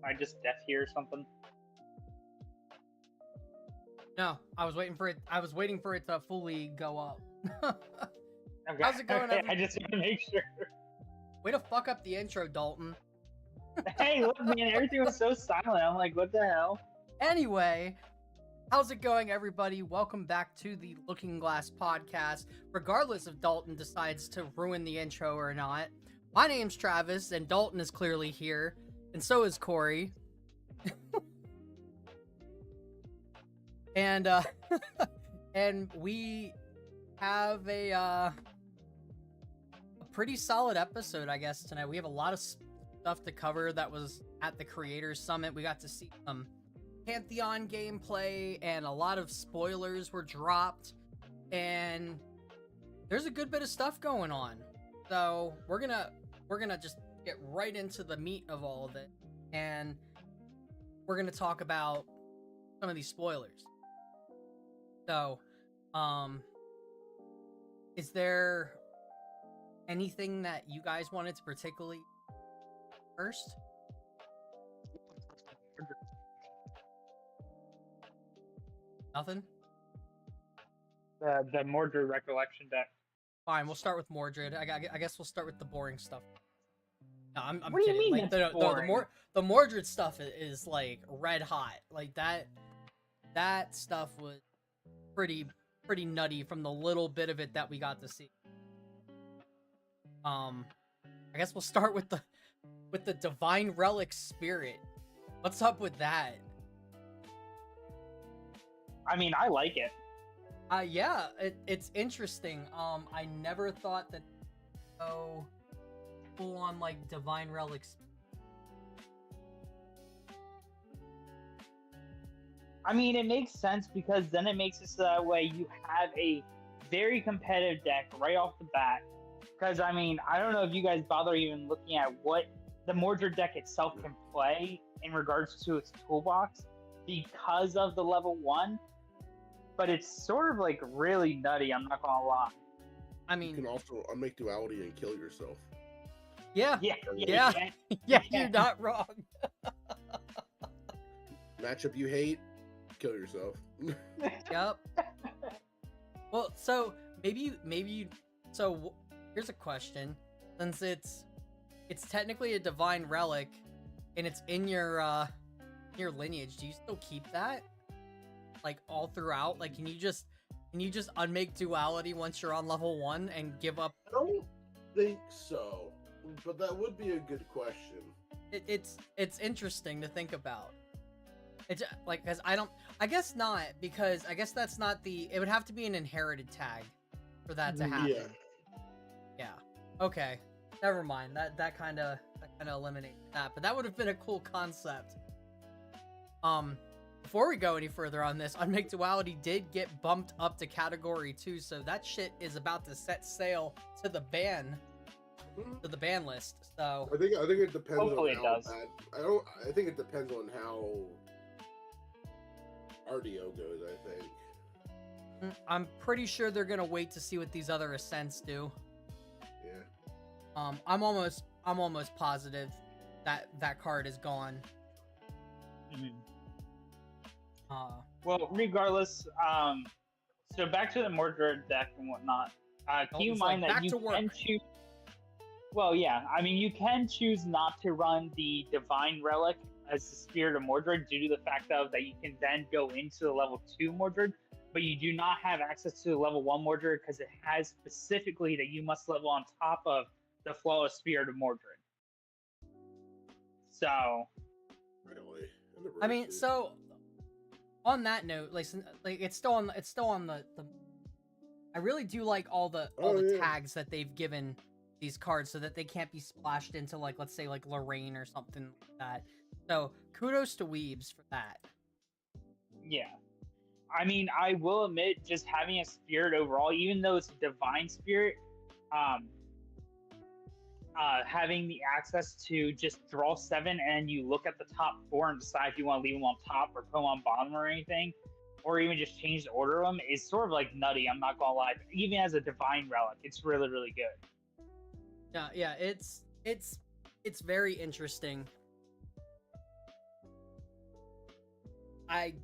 I just deaf here or something? No, I was waiting for it. I was waiting for it to fully go up. Okay. How's it going, Okay, everyone? I just want to make sure. Way to fuck up the intro, Dalton. Hey, look, man, everything was so silent. I'm like, what the hell? Anyway, how's it going, everybody? Welcome back to the Looking Glass podcast. Regardless if Dalton decides to ruin the intro or not, my name's Travis, and Dalton is clearly here, and so is Corey. And and we have a pretty solid episode, I guess, tonight. We have a lot of stuff to cover that was at the Creators Summit. We got to see some Pantheon gameplay, and a lot of spoilers were dropped, and there's a good bit of stuff going on. So we're gonna just get right into the meat of all of it, and we're gonna talk about some of these spoilers. So, is there anything that you guys wanted to particularly first? Nothing? The Mordred recollection deck. Fine, we'll start with Mordred. I guess we'll start with the boring stuff. No, I'm What do you kidding. mean Like it's boring? the Mordred stuff is like red hot. Like that stuff was pretty nutty from the little bit of it that we got to see. I guess we'll start with the Divine Relic Spirit. What's up with that? I mean, I like it. Yeah, it's interesting. I never thought that full on like Divine Relics. I mean, it makes sense because then it makes it so that way you have a very competitive deck right off the bat. Because, I mean, I don't know if you guys bother even looking at what the Mordred deck itself can play in regards to its toolbox because of the level 1. But it's sort of like really nutty, I'm not gonna lie. I You mean, can also unmake duality and kill yourself. yeah, Yeah. Yeah. yeah, you're not wrong. Matchup you hate, kill yourself. Yep. Well, so maybe so here's a question. Since it's technically a divine relic and it's in your lineage, do you still keep that? Like all throughout? Like can you just unmake duality once you're on level 1 and give up? I don't think so, but that would be a good question. It's interesting to think about. It's like, because I guess not, because I guess that's not it would have to be an inherited tag for that to happen. Yeah. Okay. Never mind. That kind of eliminates that, but that would have been a cool concept. Before we go any further on this, Unmake Duality did get bumped up to category 2, so that shit is about to set sail to the ban list. So I think it depends Hopefully on it how does. bad. I think it depends on how RDO goes. I think. I'm pretty sure they're gonna wait to see what these other ascents do. Yeah. I'm almost positive that card is gone. Mhm. Uh, Well, regardless, so back to the Mordred deck and whatnot. Keep in it's mind like, that back you to work. can choose. Well, yeah, I mean, you can choose not to run the Divine Relic as the Spirit of Mordred due to the fact of that you can then go into the level 2 Mordred, but you do not have access to the level 1 Mordred because it has specifically that you must level on top of the Flawless Spirit of Mordred. So, Really. I mean, so on that note, like it's still on the. I really do like all the tags that they've given these cards so that they can't be splashed into, like, let's say like Lorraine or something like that. So kudos to Weebs for that. yeah. I mean, I will admit, just having a spirit overall, even though it's a divine spirit, having the access to just draw 7 and you look at the top 4 and decide if you want to leave them on top or put them on bottom or anything, or even just change the order of them, is sort of like nutty. I'm not gonna lie. Even as a divine relic, it's really, really good. Yeah, it's very interesting. I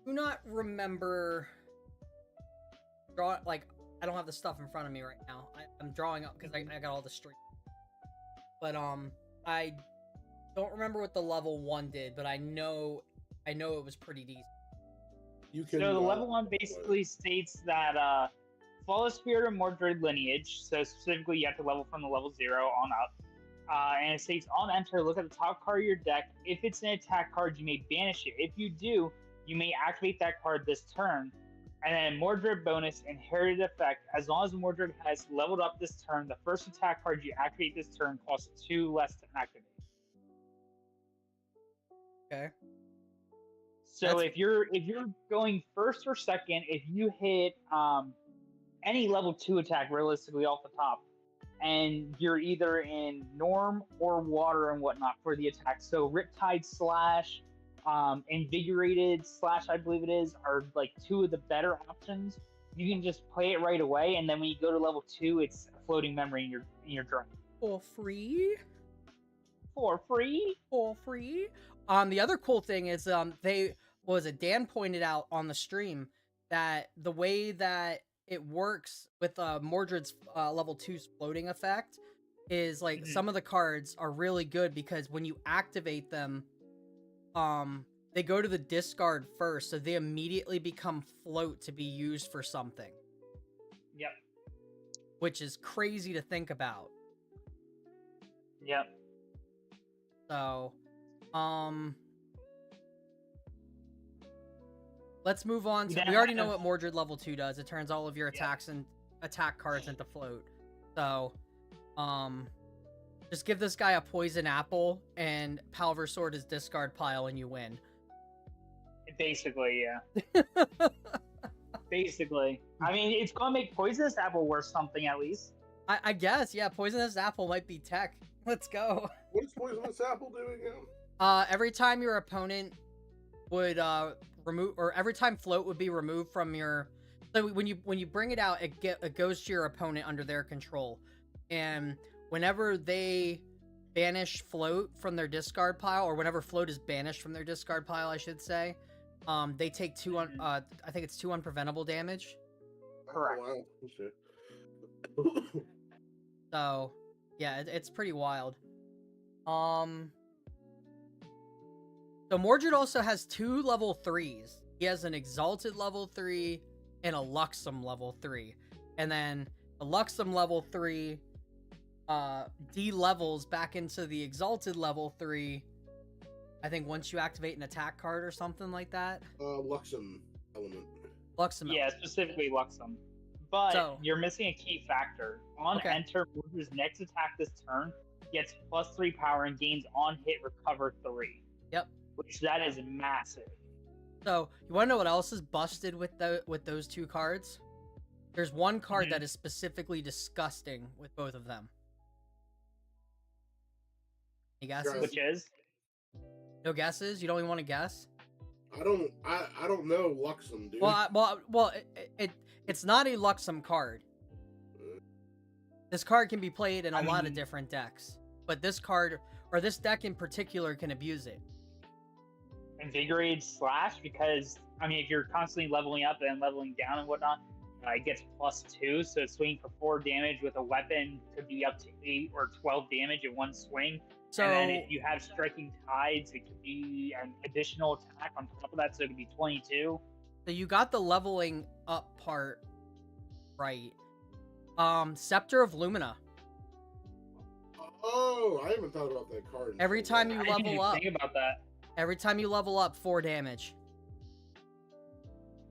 do not remember like I don't have the stuff in front of me right now. I'm drawing up because I got all the streams. But I don't remember what the level 1 did, but I know it was pretty decent. So the level 1 basically states that Flawless Spirit or Mordred lineage, so specifically you have to level from the level 0 on up. And it states on enter, look at the top card of your deck. If it's an attack card, you may banish it. If you do, you may activate that card this turn. And then Mordred bonus, inherited effect. As long as Mordred has leveled up this turn, the first attack card you activate this turn costs 2 less to activate. Okay. So if you're going first or second, if you hit any level 2 attack realistically off the top, and you're either in Norm or Water and whatnot for the attack. So Riptide slash Invigorated slash, I believe it is, are like 2 of the better options. You can just play it right away, and then when you go to level 2, it's a floating memory in your drain. For free. The other cool thing is Dan pointed out on the stream that the way that it works with Mordred's level 2's floating effect is like some of the cards are really good because when you activate them, they go to the discard first, so they immediately become float to be used for something. Yep. Which is crazy to think about. Yep. So, let's move on to. We already know what Mordred level 2 does. It turns all of your attacks and attack cards into float. So, just give this guy a poison apple and Palver Sword his discard pile, and you win. Basically, yeah. Basically, I mean, it's gonna make Poisonous Apple worth something at least. I guess, yeah. Poisonous Apple might be tech. Let's go. What does Poisonous Apple do again? Every time your opponent would remove, or every time float would be removed from your. So when you bring it out, it goes to your opponent under their control, and whenever they banish float from their discard pile, or whenever float is banished from their discard pile, I should say, they take 2 I think it's 2 unpreventable damage. Correct. Oh, wow. So, yeah, it's pretty wild. So Mordred also has 2 level 3s. He has an Exalted level 3 and a Luxem level 3. And then the Luxem level 3 de-levels back into the Exalted level 3, I think once you activate an attack card or something like that. Luxem element. Luxem. Yeah, specifically Luxem. But you're missing a key factor. On enter, Mordred's next attack this turn gets +3 power and gains on hit recover 3. Yep. Which that is massive. So you want to know what else is busted with those 2 cards? There's one card that is specifically disgusting with both of them. Any guesses? Which is? No guesses? You don't even want to guess? I don't know Luxem, dude. Well, it's not a Luxem card. This card can be played in a lot of different decks, but this card, or this deck in particular, can abuse it. Invigorated slash, because I mean, if you're constantly leveling up and leveling down and whatnot, it gets +2, so swinging for 4 damage with a weapon could be up to 8 or 12 damage in one swing. So, and then if you have Striking Tides, it could be an additional attack on top of that, so it could be 22. So you got the leveling up part right. Scepter of Lumina. Oh, I haven't thought about that card. Every time you level up, think about that. Every time you level up, 4 damage.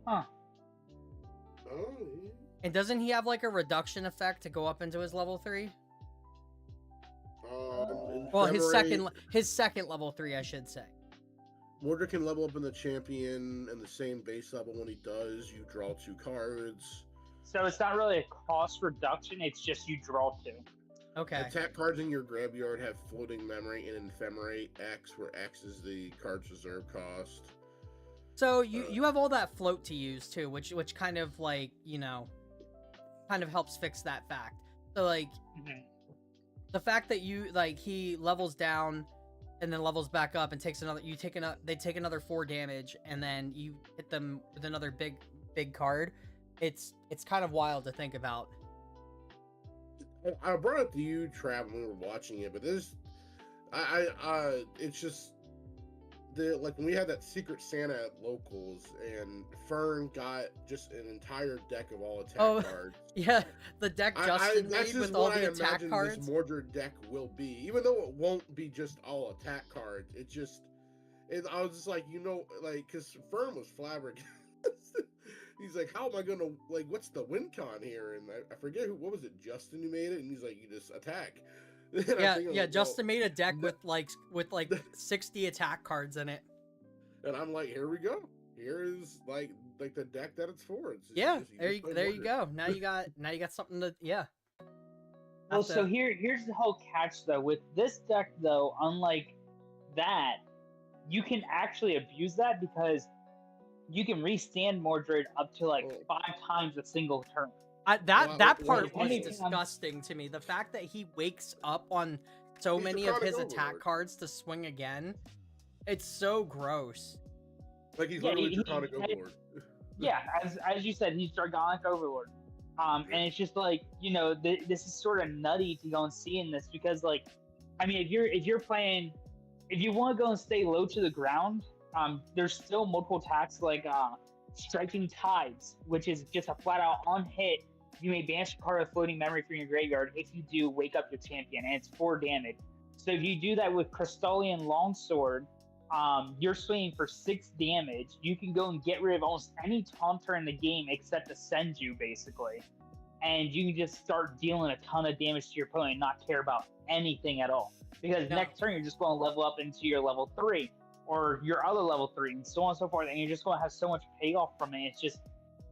Huh. Oh, yeah. And doesn't he have like a reduction effect to go up into his level 3? Well, his second level 3, I should say. Mordred can level up in the champion and the same base level. When he does, you draw 2 cards. So it's not really a cost reduction, it's just you draw 2. Okay. Attack cards in your graveyard have floating memory and ephemerate X, where X is the card's reserve cost. So you have all that float to use too, which kind of like, kind of helps fix that fact. So like the fact that he levels down and then levels back up and takes another. They take another 4 damage, and then you hit them with another big card. It's kind of wild to think about. I brought it to you, Trav, when we were watching it, but this, it's just like when we had that Secret Santa at locals, and Fern got just an entire deck of all attack cards. Yeah, the deck Justin made with all the attack cards. This Mordred deck will be, even though it won't be just all attack cards. I was just like, because Fern was flabbergasted. He's like, how am I gonna, what's the win con here? And I forget what was it, Justin who made it? And he's like, you just attack. Yeah, Justin made a deck with 60 attack cards in it. And I'm like, here we go. Here is like the deck that it's for. There you go. Now you got something to Well, so here's the whole catch though. With this deck though, unlike that, you can actually abuse that because you can restand Mordred up to 5 times a single turn. That part was disgusting to me. The fact that he wakes up on so many of his attack cards to swing again, it's so gross. Like he's literally Draconic Overlord. Yeah, as you said, he's Draconic Overlord. And it's just this is sort of nutty to go and see in this because if you're playing, if you want to go and stay low to the ground, there's still multiple attacks like Striking Tides, which is just a flat out on hit. You may banish a card of floating memory from your graveyard. If you do, wake up your champion, and it's 4 damage. So if you do that with Crystallian Longsword, you're swinging for 6 damage. You can go and get rid of almost any taunter in the game except the Senju, basically. And you can just start dealing a ton of damage to your opponent and not care about anything at all. Because next turn, you're just going to level up into your level 3 or your other level 3 and so on and so forth. And you're just going to have so much payoff from it. It's just,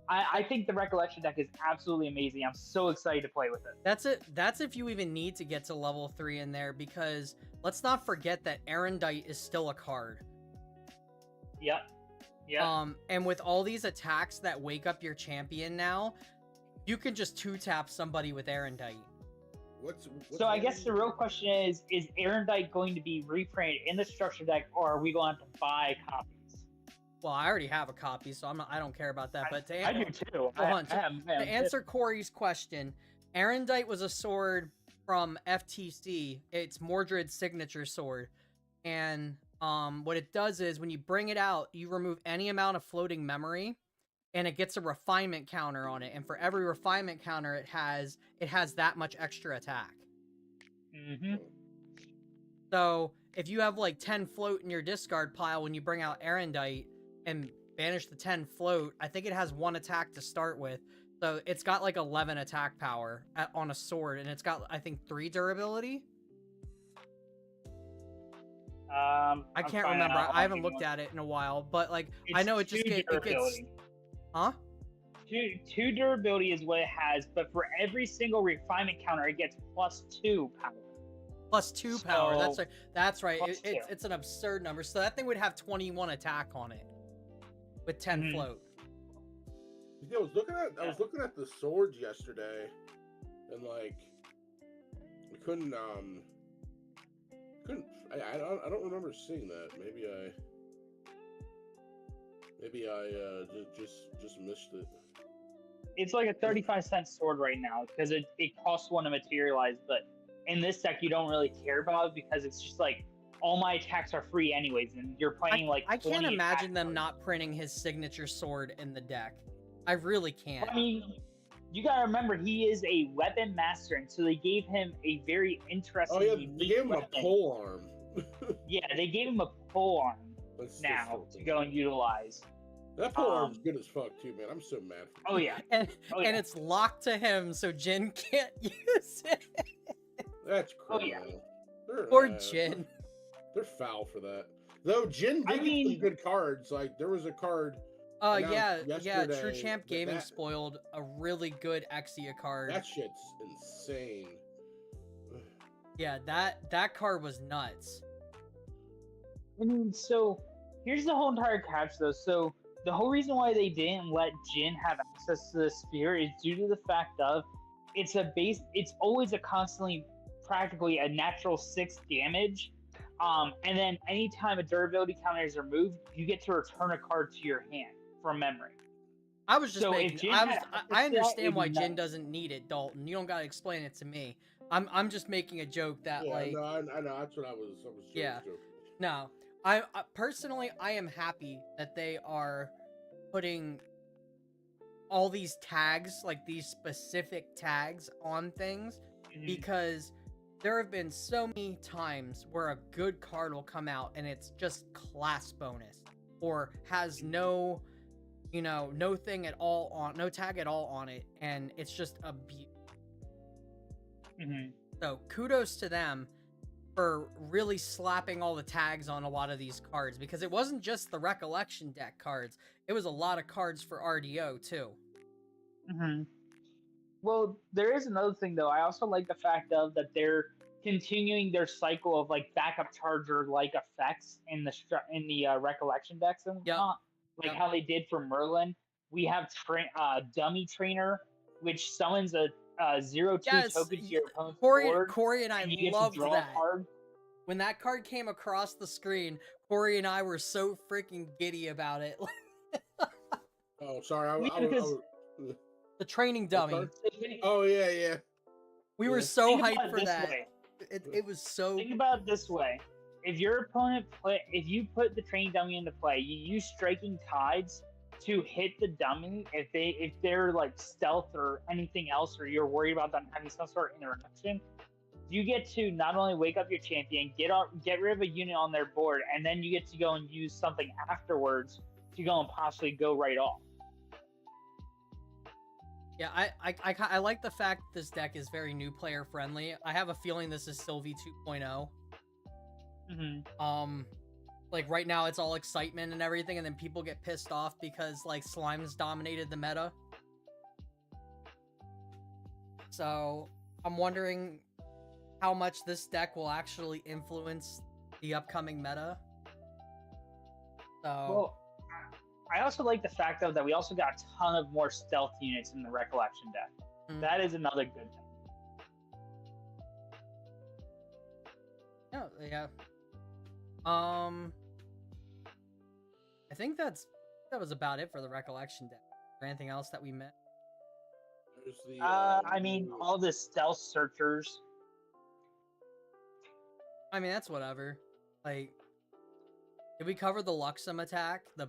I think the Recollection deck is absolutely amazing. I'm so excited to play with it. That's if you even need to get to level 3 in there, because let's not forget that Erendite is still a card. Yep. And with all these attacks that wake up your champion now, you can just 2-tap somebody with Erendite. So I guess the real question is Erendite going to be reprinted in the structure deck, or are we going to have to buy copies? Well, I already have a copy, so I don't care about that. But I do too. To answer Corey's question, Erendite was a sword from FTC. It's Mordred's signature sword, and what it does is when you bring it out, you remove any amount of floating memory, and it gets a refinement counter on it. And for every refinement counter it has that much extra attack. Mm-hmm. So if you have 10 float in your discard pile when you bring out Erendite and banish the 10 float, I think it has 1 attack to start with. So it's got 11 attack power on a sword, and it's got, I think, 3 durability. I can't remember. I haven't looked at it in a while, but I know it just it gets. Huh? 2 durability is what it has, but for every single refinement counter, it gets +2 power. +2 power. That's right. It's an absurd number. So that thing would have 21 attack on it with 10 float. I was looking at the swords yesterday, and I couldn't. I don't remember seeing that. Maybe I just missed it. It's like a 35-cent sword right now because it costs 1 to materialize, but in this deck you don't really care about it because it's just all my attacks are free anyways, and you're playing I can't imagine them not printing his signature sword in the deck. I really can't. I mean, you gotta remember he is a weapon master, and so they gave him a very interesting. Oh yeah, they gave him a pole arm. Yeah, they gave him a pole arm to go and utilize. That pole arm's good as fuck too, man. I'm so mad. Oh yeah, and it's locked to him, so Jin can't use it. That's crazy. Or Jin. They're foul for that. Though Jin did get some good cards. There was a card. Yeah. True Champ Gaming spoiled a really good Exia card. That shit's insane. Yeah, that card was nuts. I mean, so here's the whole entire catch, though. So the whole reason why they didn't let Jin have access to the sphere is due to the fact of it's always a constantly, practically a natural 6 damage And then anytime a durability counter is removed, you get to return a card to your hand from memory. I was just So making. if Jin I had was. access I to that, understand it'd why be Jin nice. doesn't need it, Dalton. You don't gotta explain it to me. I'm just making a joke that Yeah, like. no, I know. That's what I was Yeah. joking. No, I personally I am happy that they are putting all these tags, like these specific tags on things, because there have been so many times where a good card will come out and it's just class bonus or has no, no thing at all on, no tag at all on it, and it's just a So kudos to them for really slapping all the tags on a lot of these cards, because it wasn't just the recollection deck cards, it was a lot of cards for RDO too. Well, there is another thing though. I also like the fact of that they're continuing their cycle of like backup charger like effects in the recollection decks and whatnot. Like how they did for Merlin. We have dummy trainer, which summons a 0/2 token to your opponent's board. Corey and I and you loved get to draw that. A card. When that card came across the screen, Corey and I were so freaking giddy about it. Oh, sorry. I was the training dummy. Oh yeah. We were so hyped for that. It was so. Think about it this way: if your opponent if you put the training dummy into play, you use striking tides to hit the dummy. If they're like stealth or anything else, or you're worried about them having some sort of interaction, you get to not only wake up your champion, get rid of a unit on their board, and then you get to go and use something afterwards to go and possibly go right off. Yeah, I like the fact this deck is very new player friendly. I have a feeling this is Sylvie 2.0. Like right now it's all excitement and everything, and then people get pissed off because like Slime's dominated the meta. So I'm wondering how much this deck will actually influence the upcoming meta. So well, I also like the fact though that we also got a ton of more stealth units in the recollection deck. That is another good thing. Yeah. I think that was about it for the recollection deck. Is there anything else that we missed? I mean, all the stealth searchers. I mean, that's whatever. Like, did we cover the Luxem attack? The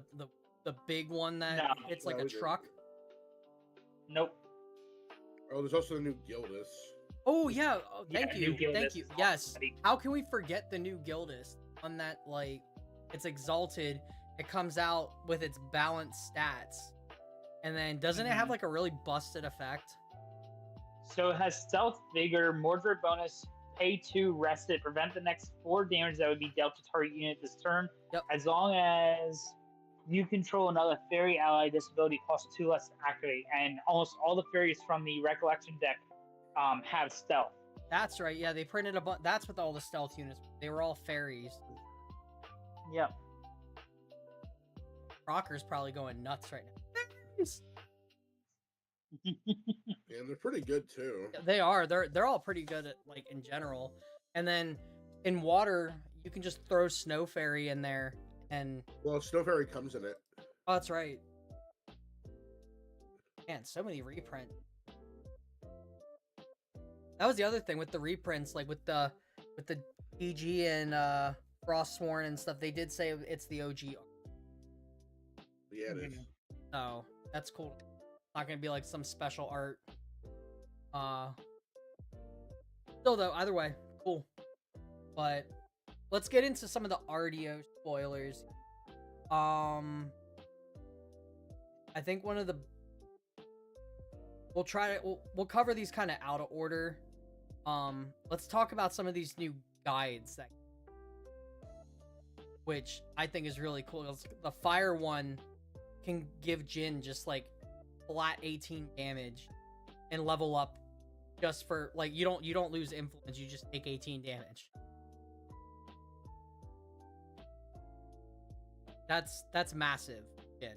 big one that it's like a truck? Nope. Oh, there's also the new Gildus. Oh yeah, thank you. Yes. Already. How can we forget the new Gildus? One that like it's exalted. It comes out with its balanced stats, and then doesn't it have like a really busted effect? So it has stealth, vigor, Mordred bonus, pay 2, rested, prevent the next 4 damage that would be dealt to target unit this turn. As long as you control another fairy ally, this ability costs 2 less to activate, and almost all the fairies from the recollection deck have stealth. That's right. Yeah, they printed a bunch. That's with all the stealth units. They were all fairies. Yep. Rocker's probably going nuts right now. Yeah, they're pretty good too. They are. They're all pretty good at like in general. And then in water, you can just throw Snow Fairy in there, and well, Snow Fairy comes in it. Oh, that's right. Man, so many reprints. That was the other thing with the reprints, like with the DG and Frostsworn and stuff. They did say it's the OG. Yeah, it is. So that's cool. Not gonna be like some special art. Still though, either way, cool. But let's get into some of the RDO spoilers. I think one of the we'll cover these kind of out of order. Let's talk about some of these new guides which I think is really cool. The fire one can give Jin just like flat 18 damage and level up just for like you don't lose influence, you just take 18 damage. That's massive, Jin.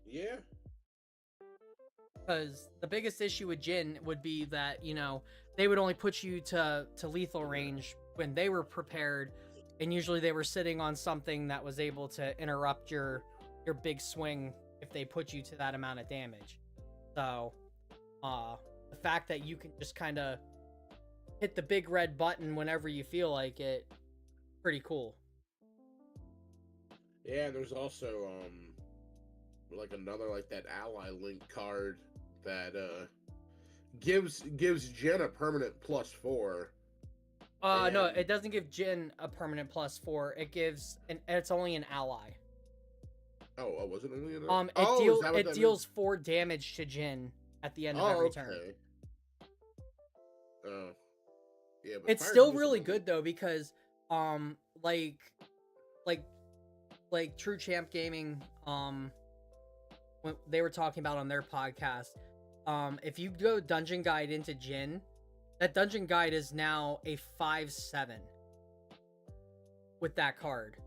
Yeah. Because the biggest issue with Jin would be that, they would only put you to lethal range when they were prepared, and usually they were sitting on something that was able to interrupt your big swing if they put you to that amount of damage. So, the fact that you can just kind of hit the big red button whenever you feel like it, pretty cool. Yeah, there's also like another like that ally link card that gives Jin a permanent +4. No, it doesn't give Jin a permanent +4. It gives it's only an ally. Oh, was it only an ally? It deals 4 damage to Jin at the end of every turn. Yeah, but it's still really good though, because like True Champ Gaming, when they were talking about on their podcast, if you go dungeon guide into Jin, that dungeon guide is now a 5/7 with that card,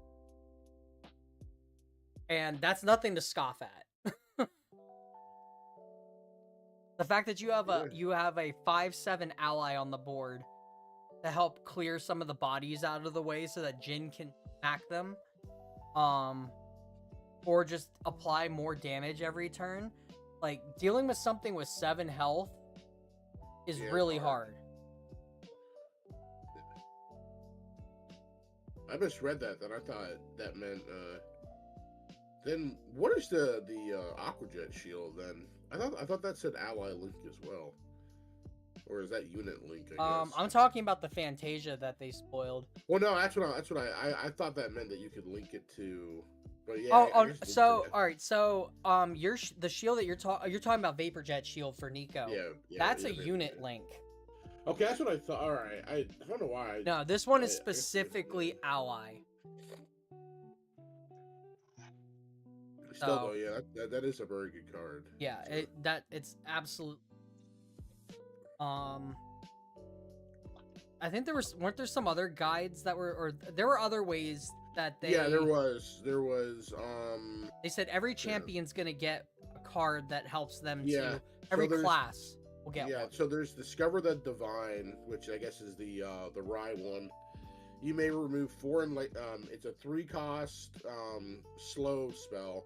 and that's nothing to scoff at. The fact that you have a 5/7 ally on the board to help clear some of the bodies out of the way so that Jin can smack them, or just apply more damage every turn. Like, dealing with something with 7 health is really hard. I misread that. I thought that meant then what is the Aquajet shield then? I thought that said ally link as well. Or is that unit link, I guess? I'm talking about the Fantasia that they spoiled. Well, no, that's what I thought that meant, that you could link it to. But yeah. All right. So the shield that you're talking about, Vaporjet shield for Nico. Yeah. That's a unit link. Okay, that's what I thought. All right, I don't know why. No, this one is specifically ally. Still though, yeah, that is a very good card. Yeah, it's absolute. I think weren't there some other guides that were, or there were other ways that they. Yeah, there was. They said every champion's gonna get a card that helps them Yeah. to. Every class will get one. Yeah, so there's Discover the Divine, which I guess is the Rye one. You may remove 4 it's a 3-cost slow spell,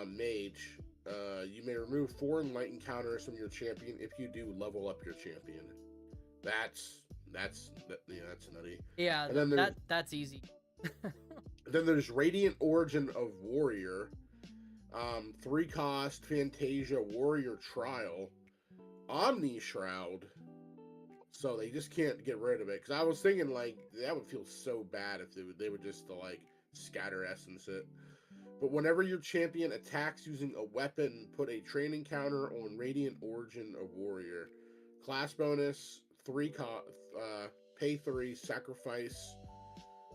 mage. You may remove 4 enlightened counters from your champion. If you do, level up your champion. That's nutty. Yeah, and then that's easy. Then there's Radiant Origin of Warrior, 3-cost Fantasia Warrior Trial, Omni Shroud. So they just can't get rid of it, because I was thinking like that would feel so bad if they would just like scatter essence it. But whenever your champion attacks using a weapon, put a training counter on Radiant Origin of Warrior. Class bonus, pay 3, sacrifice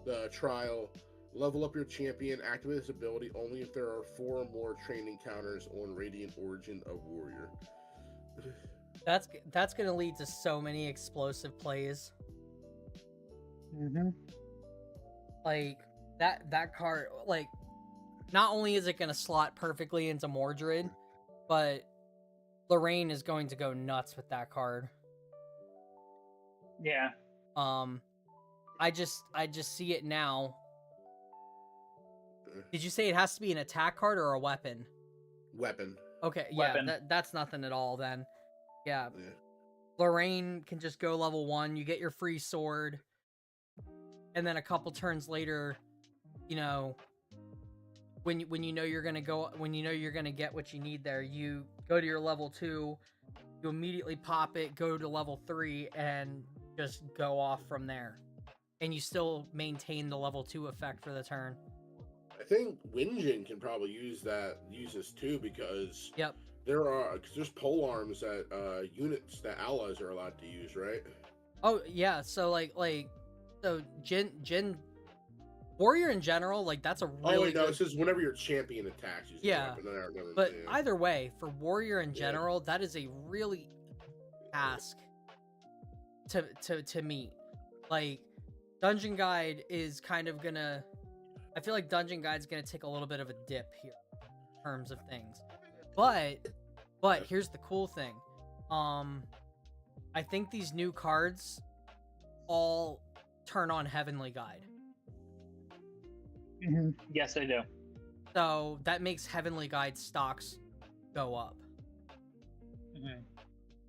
the trial, level up your champion, activate this ability only if there are 4 or more training counters on Radiant Origin of Warrior. That's gonna lead to so many explosive plays. Mm-hmm. Like that card, like, not only is it gonna slot perfectly into Mordred, but Lorraine is going to go nuts with that card. Yeah. I just see it now. Did you say it has to be an attack card or a weapon? Weapon. Okay, Weapon. Yeah, that's nothing at all then. Yeah. Lorraine can just go level 1, you get your free sword, and then a couple turns later, when you know you're gonna get what you need there, you go to your level 2, you immediately pop it, go to level 3, and just go off from there. And you still maintain the level 2 effect for the turn. I think Winjin can probably use this too, because there's pole arms that units that allies are allowed to use, right? Oh yeah, so so Jin Warrior in general, like, that's a really good... it says whenever your champion attacks you. Yeah, but either way, for Warrior in general, that is a really task to meet. Like, Dungeon Guide is kind of gonna... I feel like Dungeon Guide's gonna take a little bit of a dip here in terms of things. But But here's the cool thing. I think these new cards all turn on Heavenly Guide. Yes, I do. So that makes Heavenly Guide stocks go up.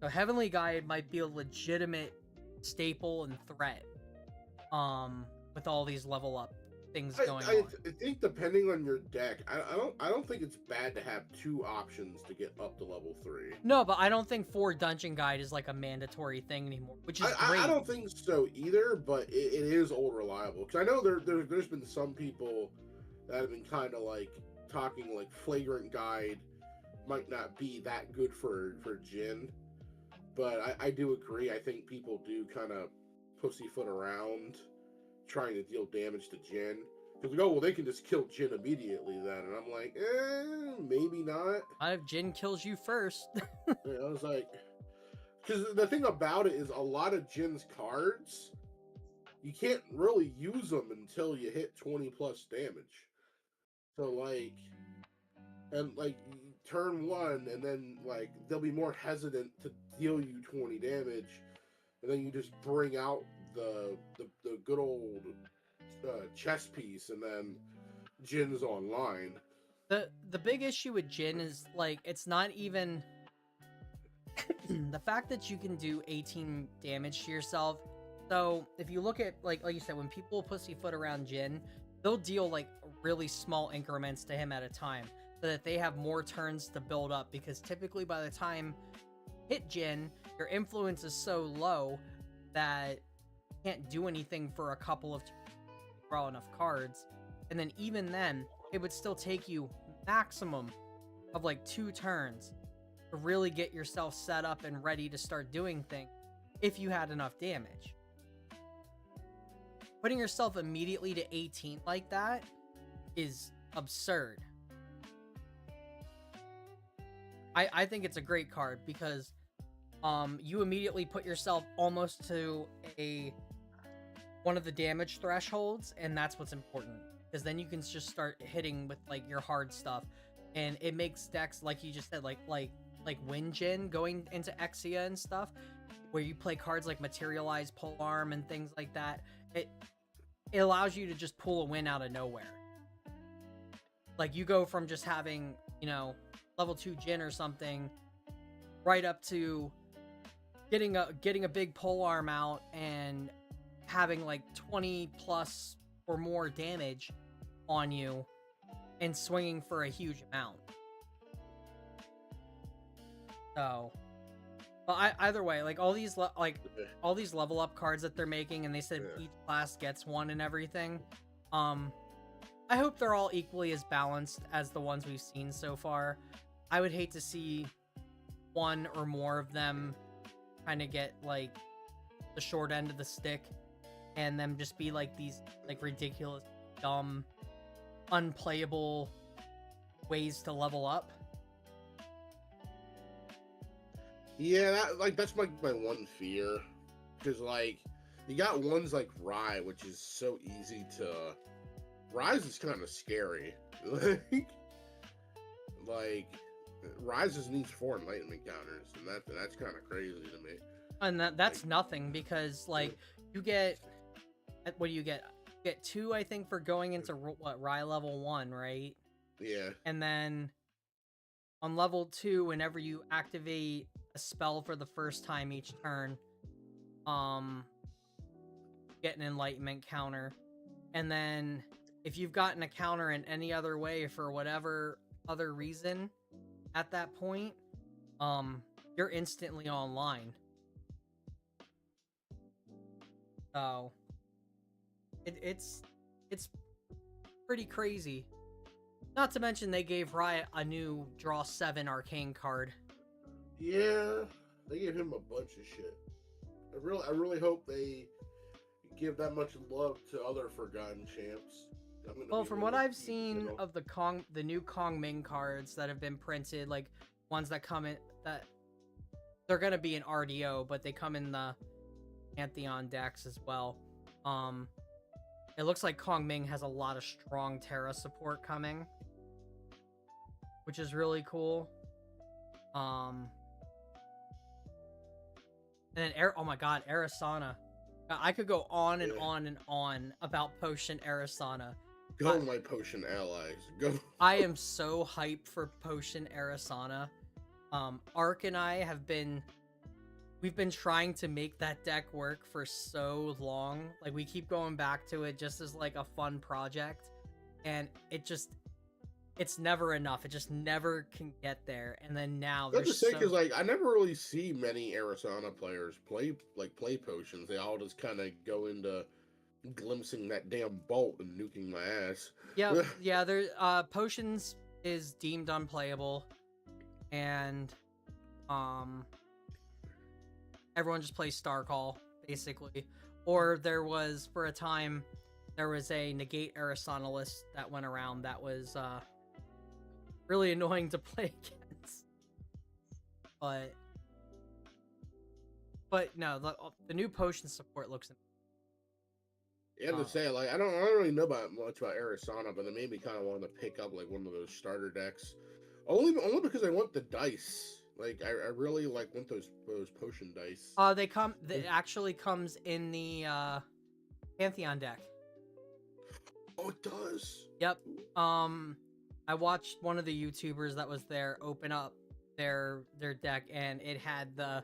So Heavenly Guide might be a legitimate staple and threat. With all these level up things going on. I think depending on your deck, I don't think it's bad to have 2 options to get up to level 3. No, but I don't think 4 Dungeon Guide is like a mandatory thing anymore, which is great. I don't think so either, but it is old reliable. Because I know there's been some people that have been kind of like talking like Flagrant Guide might not be that good for Jin, but I do agree. I think people do kind of pussyfoot around trying to deal damage to Jin. Because like, oh, well, they can just kill Jin immediately then. And I'm like, maybe not. If Jin kills you first. Yeah, I was like, because the thing about it is a lot of Jin's cards, you can't really use them until you hit 20 plus damage. So like, and like turn 1, and then like they'll be more hesitant to deal you 20 damage, and then you just bring out the good old chess piece, and then Jin's online. The big issue with Jin is like it's not even the fact that you can do 18 damage to yourself. So if you look at like you said, when people pussyfoot around Jin, they'll deal like really small increments to him at a time, so that they have more turns to build up. Because typically by the time hit Jin, your influence is so low that can't do anything for a couple of draw enough cards, and then even then it would still take you maximum of like 2 turns to really get yourself set up and ready to start doing things if you had enough damage. Putting yourself immediately to 18 like that is absurd. I think it's a great card because you immediately put yourself almost to one of the damage thresholds, and that's what's important, because then you can just start hitting with like your hard stuff, and it makes decks like you just said, like Wind Jin going into Exia and stuff, where you play cards like Materialize, Polearm, and things like that. It allows you to just pull a win out of nowhere. Like you go from just having, you know, level 2 Jin or something, right up to getting a big Polearm out and having like 20 plus or more damage on you and swinging for a huge amount. So, but either way, like all these level up cards that they're making, and they said each class gets one and everything. I hope they're all equally as balanced as the ones we've seen so far. I would hate to see one or more of them kind of get like the short end of the stick, and them just be like these like ridiculous, dumb, unplayable ways to level up. Yeah, that's my one fear, because like you got ones like Rye, which is so easy to. Rise is kind of scary. like Rise just needs 4 enlightenment counters, and that's kind of crazy to me. And that's nothing, because like you get, what do you get? You get 2, I think, for going into Rye level 1, right? Yeah. And then on level 2, whenever you activate a spell for the first time each turn, get an enlightenment counter. And then if you've gotten a counter in any other way for whatever other reason at that point, you're instantly online. So it's pretty crazy. Not to mention they gave Riot a new draw 7 arcane card. Yeah, they gave him a bunch of shit. I really hope they give that much love to other Forgotten champs. Well, from what I've seen of the new Kong Ming cards that have been printed, like ones that come in, that they're gonna be in RDO, but they come in the Pantheon decks as well. It looks like Kong Ming has a lot of strong Terra support coming, which is really cool. Um, and then oh my god, Arisana. I could go on and Yeah. on and on about Potion Arisana. Go, my potion allies. Go. I am so hyped for Potion Arisana. Ark and I we've been trying to make that deck work for so long. Like, we keep going back to it just as like a fun project, and it's never enough. It just never can get there. And then now That's the thing, because like I never really see many Arizona players play potions. They all just kind of go into glimpsing that damn bolt and nuking my ass. Yeah, yeah. There, potions is deemed unplayable, and everyone just plays Star Call basically. Or there was, for a time, there was a negate Arisana list that went around that was really annoying to play against. But no, the new potion support looks. You have to say, like, I don't really know much about Arizona, but it made me kind of want to pick up like one of those starter decks. Only because I want the dice. Like, I really like want those potion dice. It actually comes in the Pantheon deck. Oh, it does. Yep. I watched one of the YouTubers that was there open up their deck, and it had the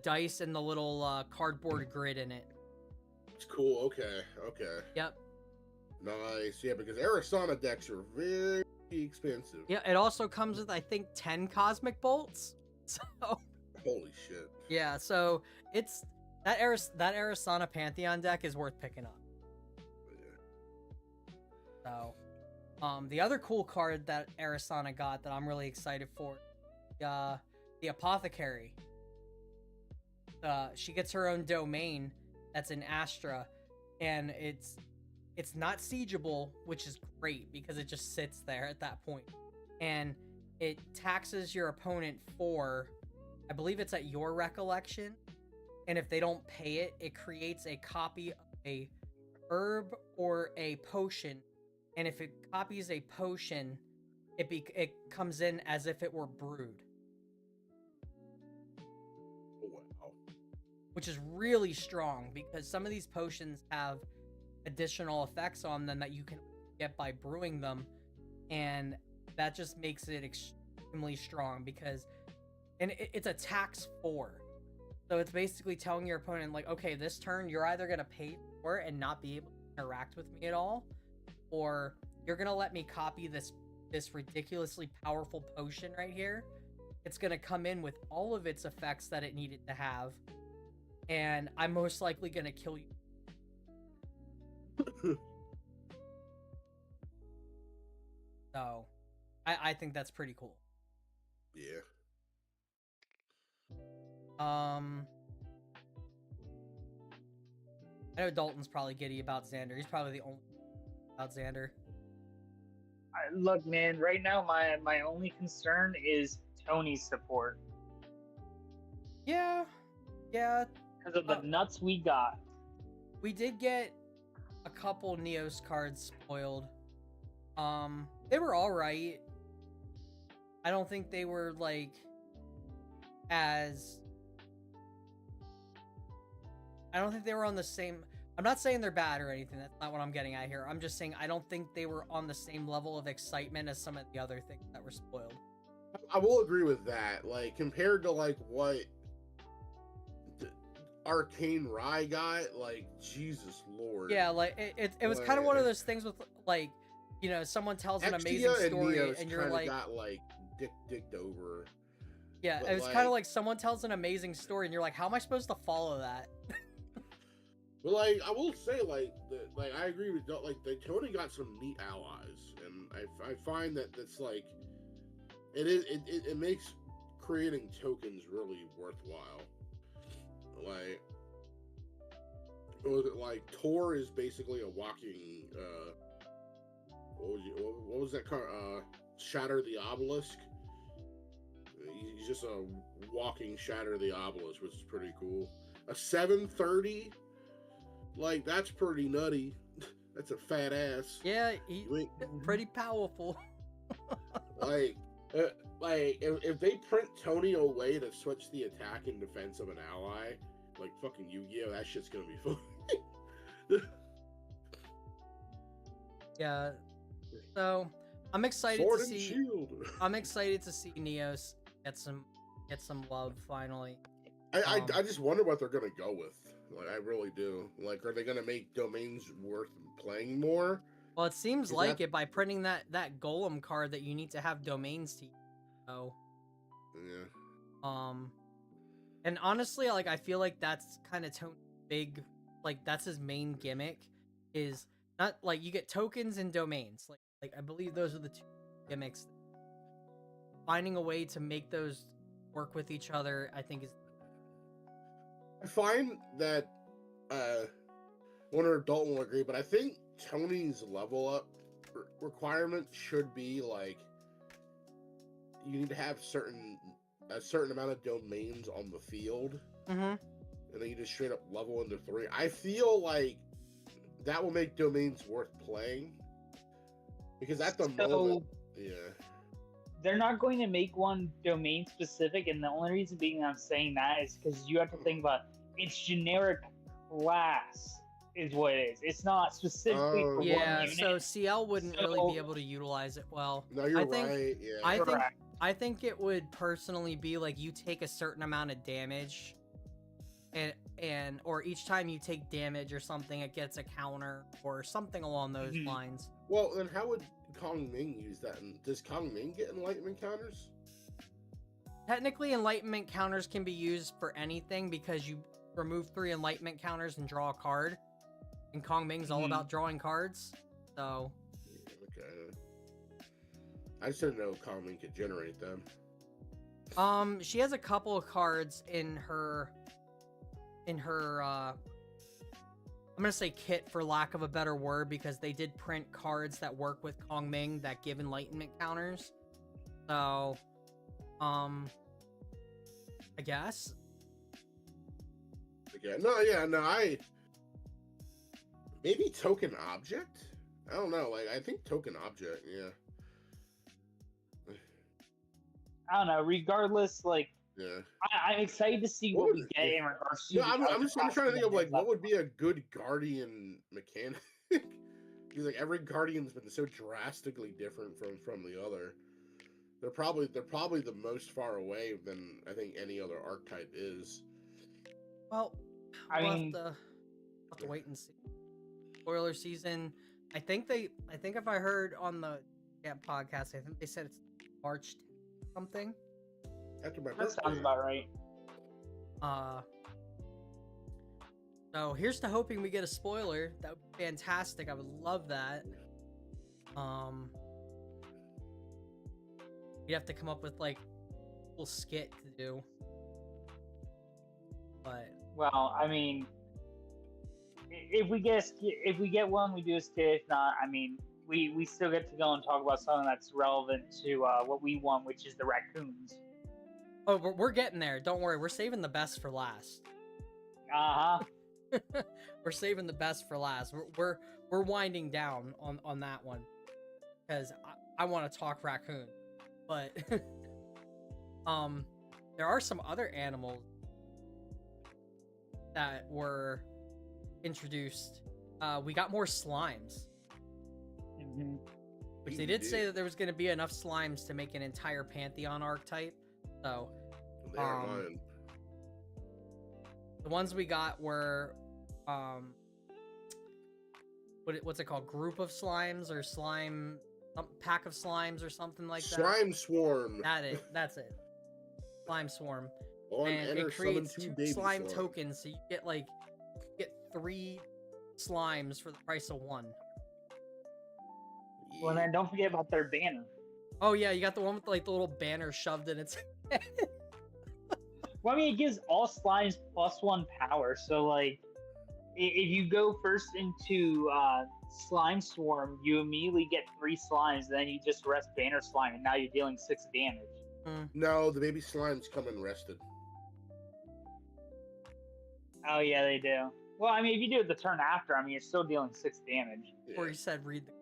dice and the little cardboard grid in it. It's cool. Okay. Yep. Nice. Yeah, because Arizona decks are very expensive. Yeah, it also comes with, I think, 10 cosmic bolts. So holy shit. Yeah, so it's that Arizona Pantheon deck is worth picking up. Yeah. So the other cool card that Arizona got that I'm really excited for, the Apothecary. She gets her own domain that's in Astra, and it's not siegeable, which is great because it just sits there at that point. And it taxes your opponent for, I believe it's at your recollection, and if they don't pay it, it creates a copy of a herb or a potion, and if it copies a potion, it comes in as if it were brewed. Wow. Which is really strong, because some of these potions have additional effects on them that you can get by brewing them, and that just makes it extremely strong because, and it's a tax 4. So it's basically telling your opponent, like, okay, this turn you're either going to pay for it and not be able to interact with me at all, or you're going to let me copy this ridiculously powerful potion right here. It's going to come in with all of its effects that it needed to have, and I'm most likely going to kill you. So I think that's pretty cool. Yeah. I know Dalton's probably giddy about Xander. He's probably the only about Xander. Look, man, right now my only concern is Tony's support. Yeah. Because of the nuts we got. We did get a couple Neos cards spoiled. They were alright. I don't think they were like as... I don't think they were on the same... I'm not saying they're bad or anything. That's not what I'm getting at here. I'm just saying I don't think they were on the same level of excitement as some of the other things that were spoiled. I will agree with that. Like, compared to like what Arcane Rye got, like, Jesus Lord. Yeah, like it was kind of one of those things with, like, you know, someone tells an amazing story and you're like, got like dicked over. Yeah, but it was kind of like someone tells an amazing story and you're like, how am I supposed to follow that? But like, I will say, like I agree with Tony got some neat allies, and I find that that's like it makes creating tokens really worthwhile. Like, like Tor is basically a walking what was that card? Shatter the Obelisk. He's just a walking Shatter the Obelisk, which is pretty cool. A 730, like, that's pretty nutty. That's a fat ass. Yeah, he's pretty powerful. Like, Like if they print Tony away to switch the attack and defense of an ally, like fucking Yu-Gi-Oh, that shit's gonna be fun. Yeah. So I'm excited Sword to and see. shield. I'm excited to see Neos get some love finally. I just wonder what they're gonna go with. Like I really do. Like, are they gonna make domains worth playing more? Well, it seems Is like that- it by printing that golem card that you need to have domains to use. So, Yeah. and honestly, like I feel like that's kind of big, like that's his main gimmick, is not like you get tokens and domains. Like I believe those are the two gimmicks. Finding a way to make those work with each other, I think is. I find that Wonder Adult will agree, but I think Tony's level up requirement should be like you need to have a certain amount of domains on the field, Mm-hmm. and then you just straight up level into 3. I feel like that will make domains worth playing because at the moment, yeah, they're not going to make one domain specific, and the only reason being I'm saying that is because you have to think about it's generic class is what it is. It's not specifically for one Yeah, unit. so CL wouldn't really be able to utilize it well. No, you're I think, right. Yeah, I think it would personally be like you take a certain amount of damage, and or each time you take damage or something, it gets a counter or something along those lines. Well, then how would Kong Ming use that? And does Kong Ming get enlightenment counters? Technically, enlightenment counters can be used for anything because you remove 3 enlightenment counters and draw a card. And Kong Ming's all about drawing cards, so. Okay. I just didn't know Kong Ming could generate them. She has a couple of cards in her I'm gonna say kit for lack of a better word, because they did print cards that work with Kong Ming that give enlightenment counters. So, I guess. Okay. No, maybe token object? I don't know. Like, I think token object, yeah. I don't know. Regardless, like, Yeah. I'm excited to see what we get in regards to. No, I'm trying to think of like what would be a good guardian mechanic. Because like every guardian's been so drastically different from the other. They're probably the most far away than I think any other archetype is. Well, we'll have to wait and see. Spoiler season. I think if I heard on the podcast, I think they said it's March something. After my That sounds about right. So here's to hoping we get a spoiler. That would be fantastic. I would love that. We'd have to come up with like a little skit to do. But Well, I mean, if we get one, we do a skit. If not, I mean, we still get to go and talk about something that's relevant to what we want, which is the raccoons. oh, we're getting there. Don't worry. We're saving the best for last. We're saving the best for last. We're winding down on that one because I want to talk raccoon, but there are some other animals that were introduced. We got more slimes, which they did say that there was going to be enough slimes to make an entire Pantheon archetype. So the ones we got were what's it called? Group of slimes or slime pack of slimes or something like that. Slime swarm. That's it. Slime swarm. On And enter it creates 2 2 slime tokens, so you get 3 slimes for the price of 1. Well, then don't forget about their banner. Oh yeah, you got the one with like the little banner shoved in its head. Well, I mean, it gives all slimes +1 power. So, like, if you go first into Slime Swarm, you immediately get 3 slimes. Then you just rest Banner Slime, and now you're dealing 6 damage. No, the baby slimes come in rested. Oh yeah, they do. Well, I mean, if you do it the turn after, I mean, you're still dealing 6 damage. Yeah. Or you said read the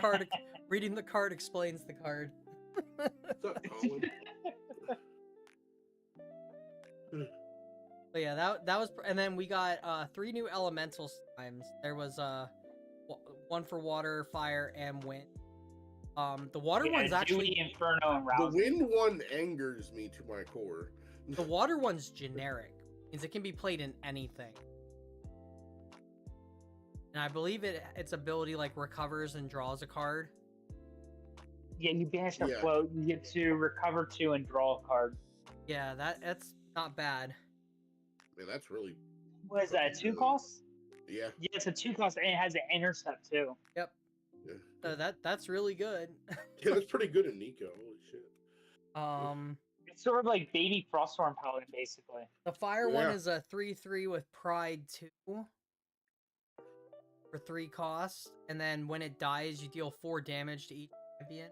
card. Reading the card explains the card. What's up, Colin? But yeah, that was, and then we got 3 new elemental slimes. There was one for water, fire, and wind. The water one's actually Inferno and The Rousing. wind one angers me to my core. the water one's generic, means it can be played in anything. And I believe its ability like recovers and draws a card. Yeah, you banish a Yeah. float, you get to recover 2 and draw a card. Yeah, that's not bad. Man, that's really What is that, a 2 Really? cost? yeah. Yeah, it's a 2 cost and it has an intercept too. Yep. Yeah. So that's really good. Yeah, that's pretty good in Nico. Holy shit. It's sort of like baby Froststorm Paladin, basically. The fire one Yeah. is a 3/3 with Pride 2 for 3 costs, and then when it dies, you deal 4 damage to each champion.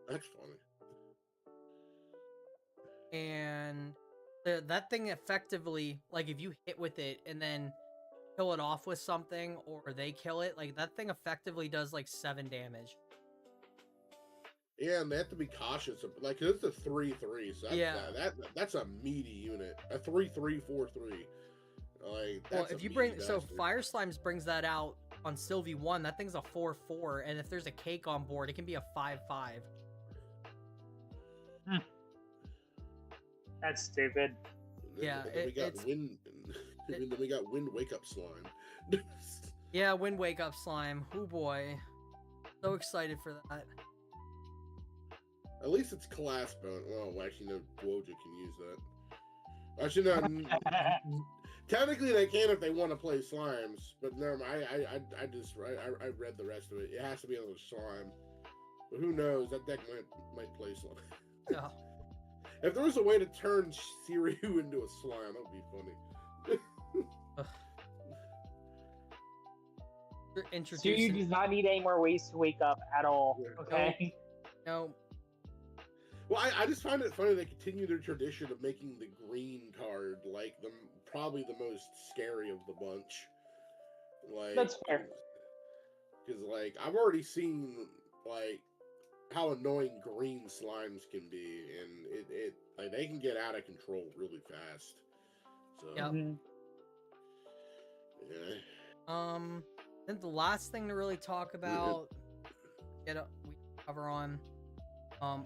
That's funny. And that thing effectively, like if you hit with it and then kill it off with something, or they kill it, like that thing effectively does like 7 damage. Yeah, and they have to be cautious. Like, 'cause it's a 3/3, so that's a meaty unit. A 3/3/4/3. Like, that's Well, a if you meaty bring so bastard. Fire Slimes brings that out on Sylvie 1, that thing's a 4/4, and if there's a cake on board, it can be a 5/5. That's stupid. Yeah, And then we got it's- wind. And then we got wind wake up slime. Yeah, Wind Wake Up Slime. Oh boy. So excited for that. At least it's class bonus. Well, actually, no, Dwoja can use that. Actually, no. Technically, they can if they want to play slimes, but no, I read the rest of it. It has to be another slime. But who knows? That deck might play slime. Oh, If there was a way to turn Siryu into a slime, that would be funny. you're So you introducing. does not need any more ways to wake up at all. Yeah. Okay. No, Well, I just find it funny they continue their tradition of making the green card like probably the most scary of the bunch. Like That's fair. Because like I've already seen like how annoying green slimes can be, and it like they can get out of control really fast. So Yep. Mhm. yeah. then the last thing to really talk about, we cover on.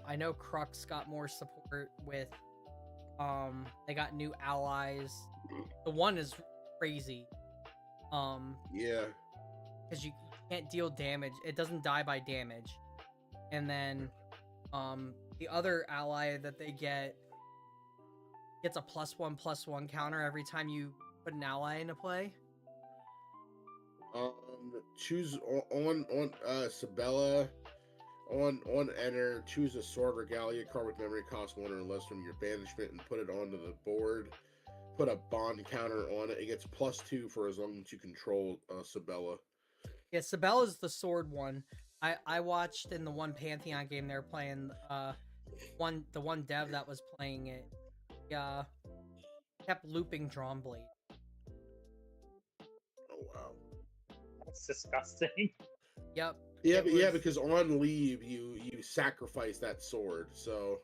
I know Crux got more support with. They got new allies. The one is crazy. Yeah. Because you can't deal damage. It doesn't die by damage. And then, the other ally that they get gets a +1/+1 counter every time you put an ally into play. Choose on Sabella. On enter, choose a sword or Gallia card with memory cost 1 or less from your banishment and put it onto the board. Put a bond counter on it. It gets +2 for as long as you control Sabella. Yeah, Sabella's the sword one. I watched in the one Pantheon game they were playing, the one dev that was playing it, kept looping Drawn Blade. Oh wow. That's disgusting. Yep. Yeah, It but yeah, was- because on leave you sacrifice that sword, so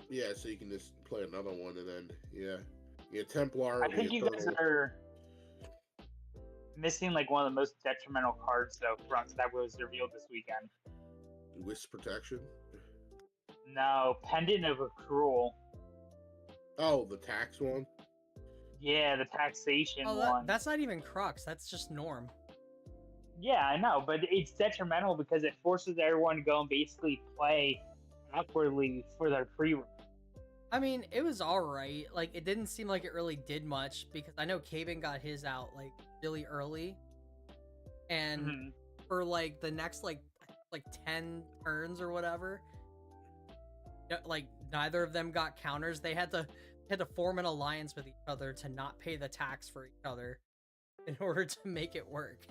yeah, so you can just play another one and then yeah, Templar. I think you guys Eternal. are missing like one of the most detrimental cards though that was revealed this weekend. Wisp protection. No, Pendant of Accrual. Oh, the tax one. Yeah, the taxation Oh, one. that's not even Crux. That's just Norm. Yeah, I know, but it's detrimental because it forces everyone to go and basically play awkwardly for their pre-run. I mean, it was alright. Like, it didn't seem like it really did much because I know Caven got his out, like, really early. And Mhm. for, like, the next, like 10 turns or whatever, like, neither of them got counters. They had to form an alliance with each other to not pay the tax for each other in order to make it work.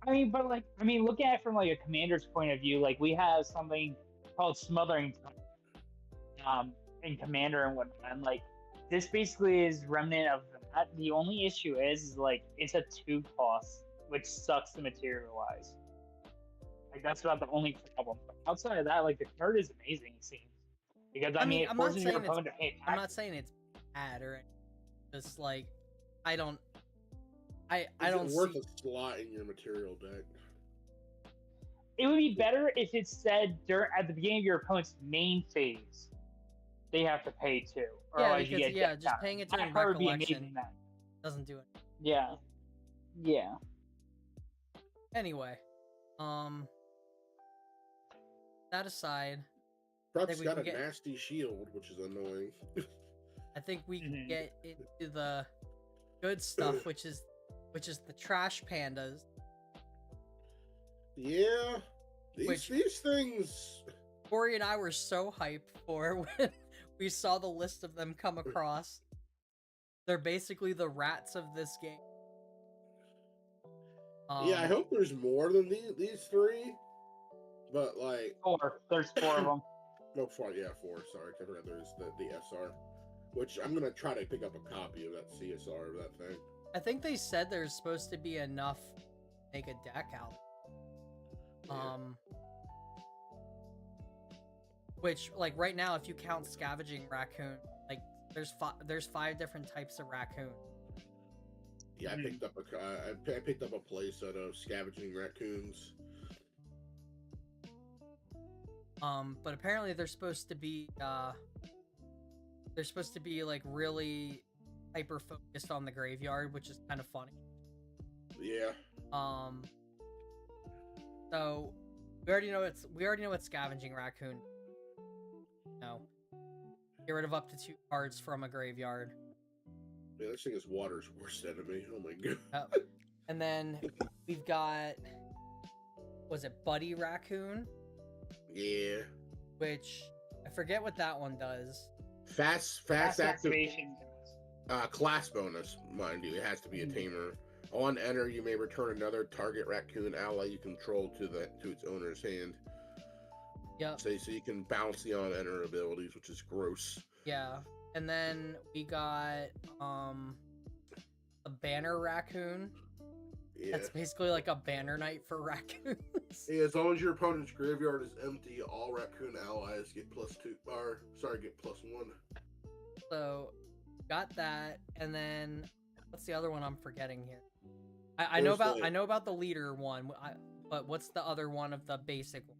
I mean, but like, look at it from like a commander's point of view. Like, we have something called Smothering, in Commander and whatnot. And like, this basically is remnant of that. The only issue is like it's a 2 cost which sucks to materialize. Like that's about the only problem. But outside of that, like the card is amazing. It seems because I mean it I'm not forces your saying opponent to pay I'm tax. not saying it's bad or anything. Just like I don't Is it worth see. a slot in your material deck? It would be better if it said at the beginning of your opponent's main phase, they have to pay too, or Yeah, otherwise you because get just paying it during that card would be recollection amazing. Then doesn't do it. yeah, yeah. Anyway, that aside, Prep's we got can a get- nasty shield, which is annoying. I think we can Mhm. get into the good stuff, which is the trash pandas. Yeah, Which- these things. Corey and I were so hyped for when we saw the list of them come across. They're basically the rats of this game. Yeah, I hope there's more than these three. But like, There's 4 of them. no, 4. Yeah, 4. Sorry, I forgot there's the SR, which I'm gonna try to pick up a copy of that CSR of that thing. I think they said there's supposed to be enough to make a deck out. Yeah. Which like right now, if you count scavenging raccoon, like there's 5 different types of raccoon. Yeah, I picked up I picked up a playset of scavenging raccoons. But apparently they're supposed to be like really hyper focused on the graveyard, which is kind of funny. Yeah. So we already know it's scavenging raccoon. No. Get rid of up to 2 cards from a graveyard. Man, this thing is water's worst enemy. Oh my god. And then we've got, was it Buddy Raccoon? Yeah. Which I forget what that one does. Fast Activation. class bonus, mind you. It has to be a tamer. On enter, you may return another target raccoon ally you control to its owner's hand. Yep. So you can bounce the on enter abilities, which is gross. Yeah. And then we got a banner raccoon. Yeah. That's basically like a banner night for raccoons. Yeah, as long as your opponent's graveyard is empty, all raccoon allies get get +1. So got that, and then what's the other one I'm forgetting here? I know about the leader one, but what's the other one of the basic one?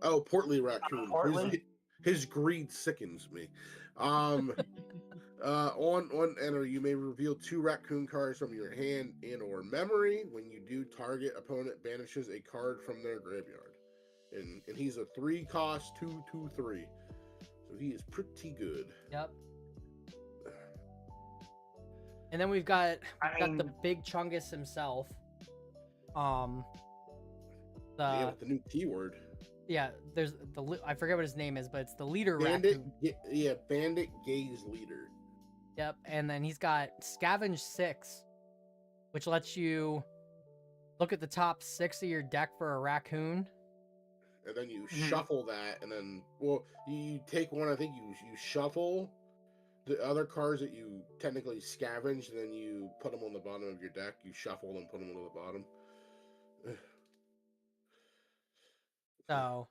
Oh, Portly Raccoon. Portly? His greed sickens me. On enter, you may reveal 2 raccoon cards from your hand and or memory. When you do, target opponent banishes a card from their graveyard. And he's a 3-cost 2/2/3. So he is pretty good. Yep. And then we've got the big Chungus himself. Yeah, with the new keyword. Yeah, there's I forget what his name is, but it's the leader Bandit. raccoon. Bandit Gaze Leader. Yep, and then he's got Scavenge 6, which lets you look at the top 6 of your deck for a raccoon. And then you shuffle that, and then, well, you take one, I think you shuffle the other cards that you technically scavenged, and then you put them on the bottom of your deck. You shuffle them, put them on the bottom. So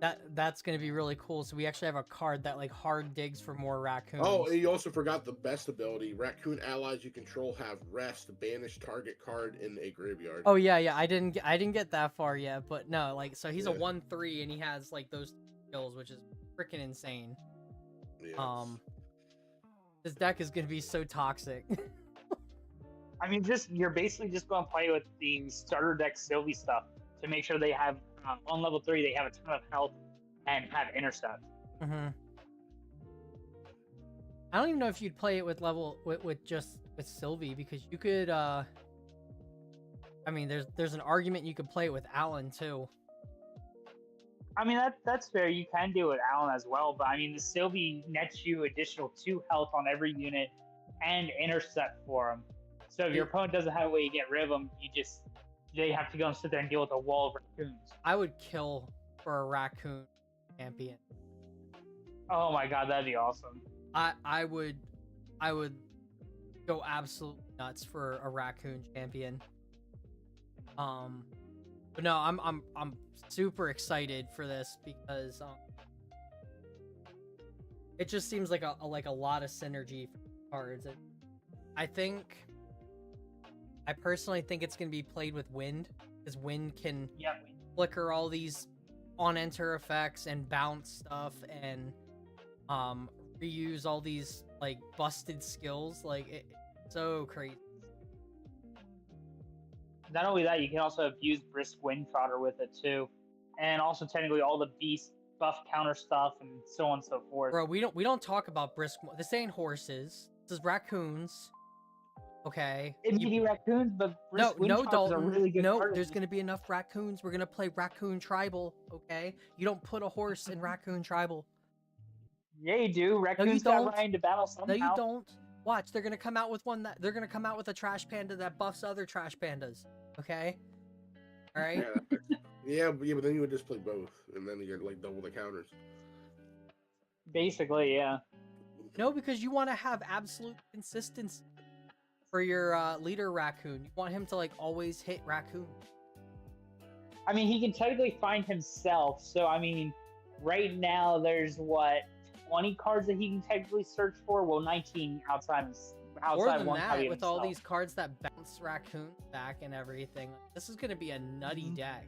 that's gonna be really cool. So we actually have a card that like hard digs for more raccoons. Oh, and you also forgot the best ability. Raccoon allies you control have rest, banish target card in a graveyard. Oh yeah, I didn't get that far yet, but no, like so he's a 1/3 and he has like those skills, which is freaking insane. Yes. This deck is gonna be so toxic. I mean, you're basically just going to play with the starter deck Sylvie stuff to make sure they have on level 3 they have a ton of health and have intercept. I don't even know if you'd play it with with Sylvie, because you could. I mean, there's an argument you could play it with Alan too. I mean, that's fair. You can do it Alan as well, but I mean, the Sylvie nets you additional 2 health on every unit and intercept for them. So if your opponent doesn't have a way to get rid of them, they have to go and sit there and deal with a wall of raccoons. I would kill for a raccoon champion. Oh my god, that'd be awesome. I would go absolutely nuts for a raccoon champion. But no, I'm super excited for this because it just seems like a lot of synergy for cards. I personally think it's going to be played with wind, because wind can flicker all these on enter effects and bounce stuff and reuse all these like busted skills. Like it's so crazy. Not only that, you can also abuse Brisk Wind Trotter with it too, and also technically all the beast buff counter stuff and so on and so forth. Bro, we don't talk about brisk. This ain't horses. This is raccoons. Okay. It may be raccoons, but Brisk Wind Trotter is a really good card. There's gonna be enough raccoons. We're gonna play raccoon tribal. Okay. You don't put a horse in raccoon tribal. Yeah, you do. Raccoons got right into battle somehow. No, you don't. Watch, they're gonna come out with they're gonna come out with a trash panda that buffs other trash pandas. Okay. All right. Yeah, but then you would just play both, and then you get like double the counters. Basically, yeah. No, because you want to have absolute consistency for your leader raccoon. You want him to like always hit raccoon. I mean, he can technically find himself. So I mean, right now there's what 20 cards that he can technically search for. Well, 19 outside More than one that, with himself. all these cards that bounce raccoon back and everything. This is gonna be a nutty deck.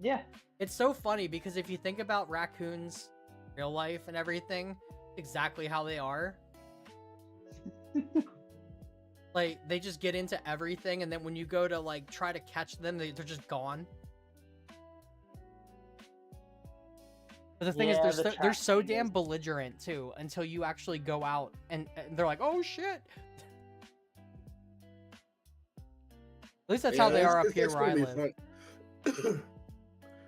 Yeah. It's so funny because if you think about raccoons, real life and everything, exactly how they are. Like they just get into everything, and then when you go to like try to catch them, they're just gone. But the thing is, they're so damn belligerent too until you actually go out and they're like, oh shit. At least that's how they are up here where I live.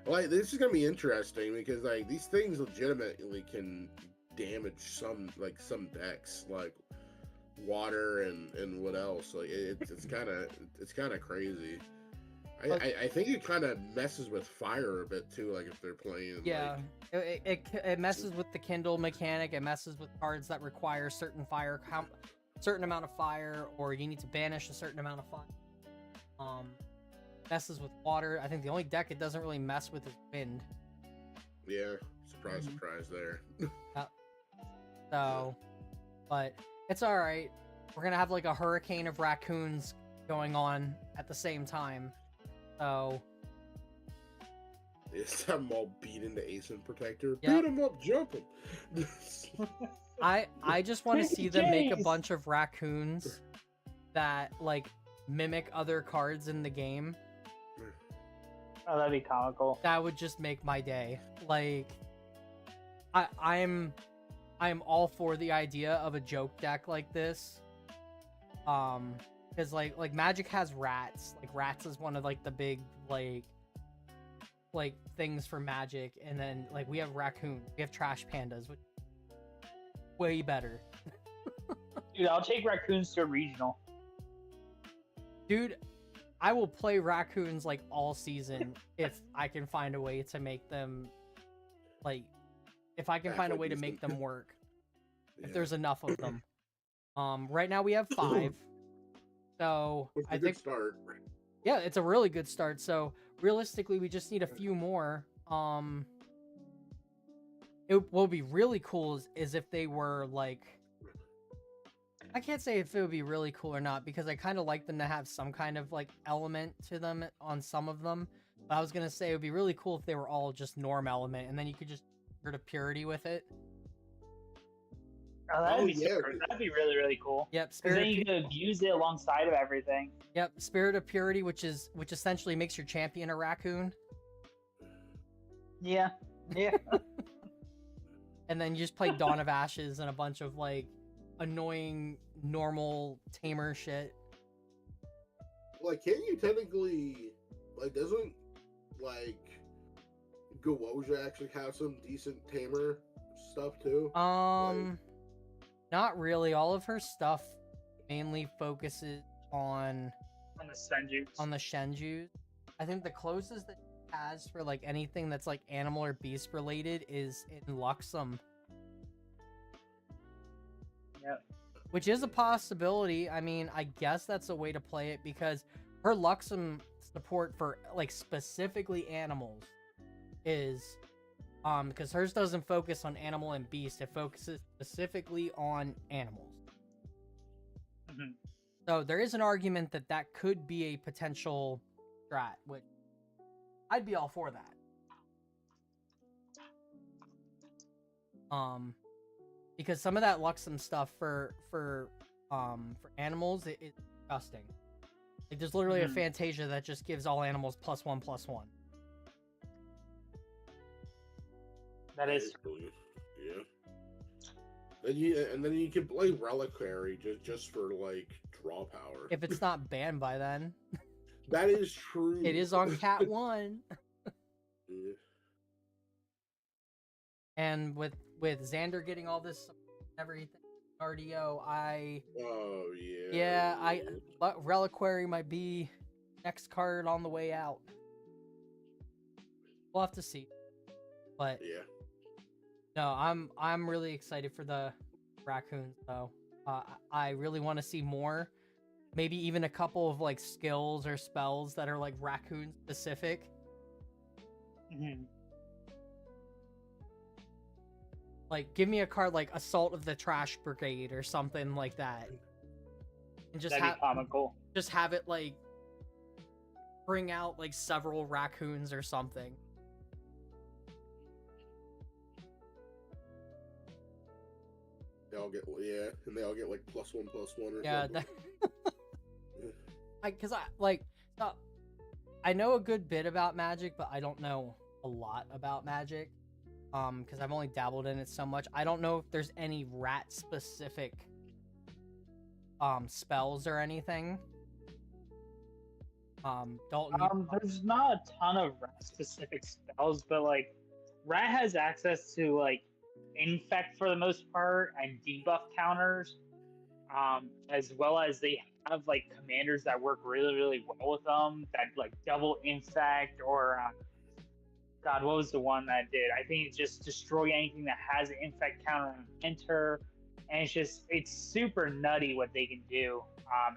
Like, this is gonna be interesting because like these things legitimately can damage some decks, like water and what else. Like it's kind of crazy. I think it kind of messes with fire a bit too. Like if they're playing, yeah, like... it messes with the Kindle mechanic. It messes with cards that require certain amount of fire, or you need to banish a certain amount of fire. Messes with water. I think the only deck it doesn't really mess with is wind. Yeah, surprise there. So, but it's all right. We're gonna have like a hurricane of raccoons going on at the same time. So, it's them all beat into Ace and Protector. Yep. Beat them up, jump them. I just want to see them make a bunch of raccoons that like mimic other cards in the game. Oh, that'd be comical. That would just make my day. Like, I'm all for the idea of a joke deck like this. Because like Magic has rats. Like rats is one of like the big like things for Magic, and then like we have raccoons, we have trash pandas, which way better. Dude, I'll take raccoons to a regional. Dude, I will play raccoons like all season if I can find a way to make them like if I can find a way to make them work. If there's enough of them. Right now we have 5. So I think start. Yeah, it's a really good start. So realistically we just need a few more. What would be really cool is if they were like, I can't say if it would be really cool or not, because I kind of like them to have some kind of like element to them on some of them. But I was gonna say it would be really cool if they were all just norm element, and then you could just get a purity with it. Oh, that'd be really, really cool. Yep, because then you could use it alongside of everything. Yep, Spirit of Purity, which essentially makes your champion a raccoon. Yeah. And then you just play Dawn of Ashes and a bunch of like annoying normal tamer shit. Like, can you technically doesn't like Gawoja actually have some decent tamer stuff too? Not really. All of her stuff mainly focuses on the Shenjus. I think the closest that she has for like anything that's like animal or beast related is in Luxem. Yep. Which is a possibility. I mean, I guess that's a way to play it, because her Luxem support for like specifically animals is because hers doesn't focus on animal and beast, it focuses specifically on animals. Mhm. So there is an argument that that could be a potential strat, which I'd be all for that. Because some of that Luxem stuff for animals, it's disgusting. Like there's literally a Fantasia that just gives all animals +1/+1. That is yeah. And then you can play Reliquary just for like draw power. If it's not banned by then. That is true. It is on Cat 1. Yeah. And with Xander getting all this everything RDO, Oh yeah. but Reliquary might be next card on the way out. We'll have to see. But yeah. no, I'm really excited for the raccoons though. I really want to see more. Maybe even a couple of like skills or spells that are like raccoon specific. Like, give me a card like Assault of the Trash Brigade or something like that. And just that'd be comical. Just have it like bring out like several raccoons or something. They all get and they all get like +1/+1 or something. Yeah, I know a good bit about Magic, but I don't know a lot about Magic. Because I've only dabbled in it so much. I don't know if there's any rat specific spells or anything. There's not a ton of rat specific spells, but like rat has access to like infect for the most part and debuff counters, as well as they have like commanders that work really, really well with them that like double infect or God, what was the one that did? I think it just destroy anything that has an infect counter and enter. And it's super nutty what they can do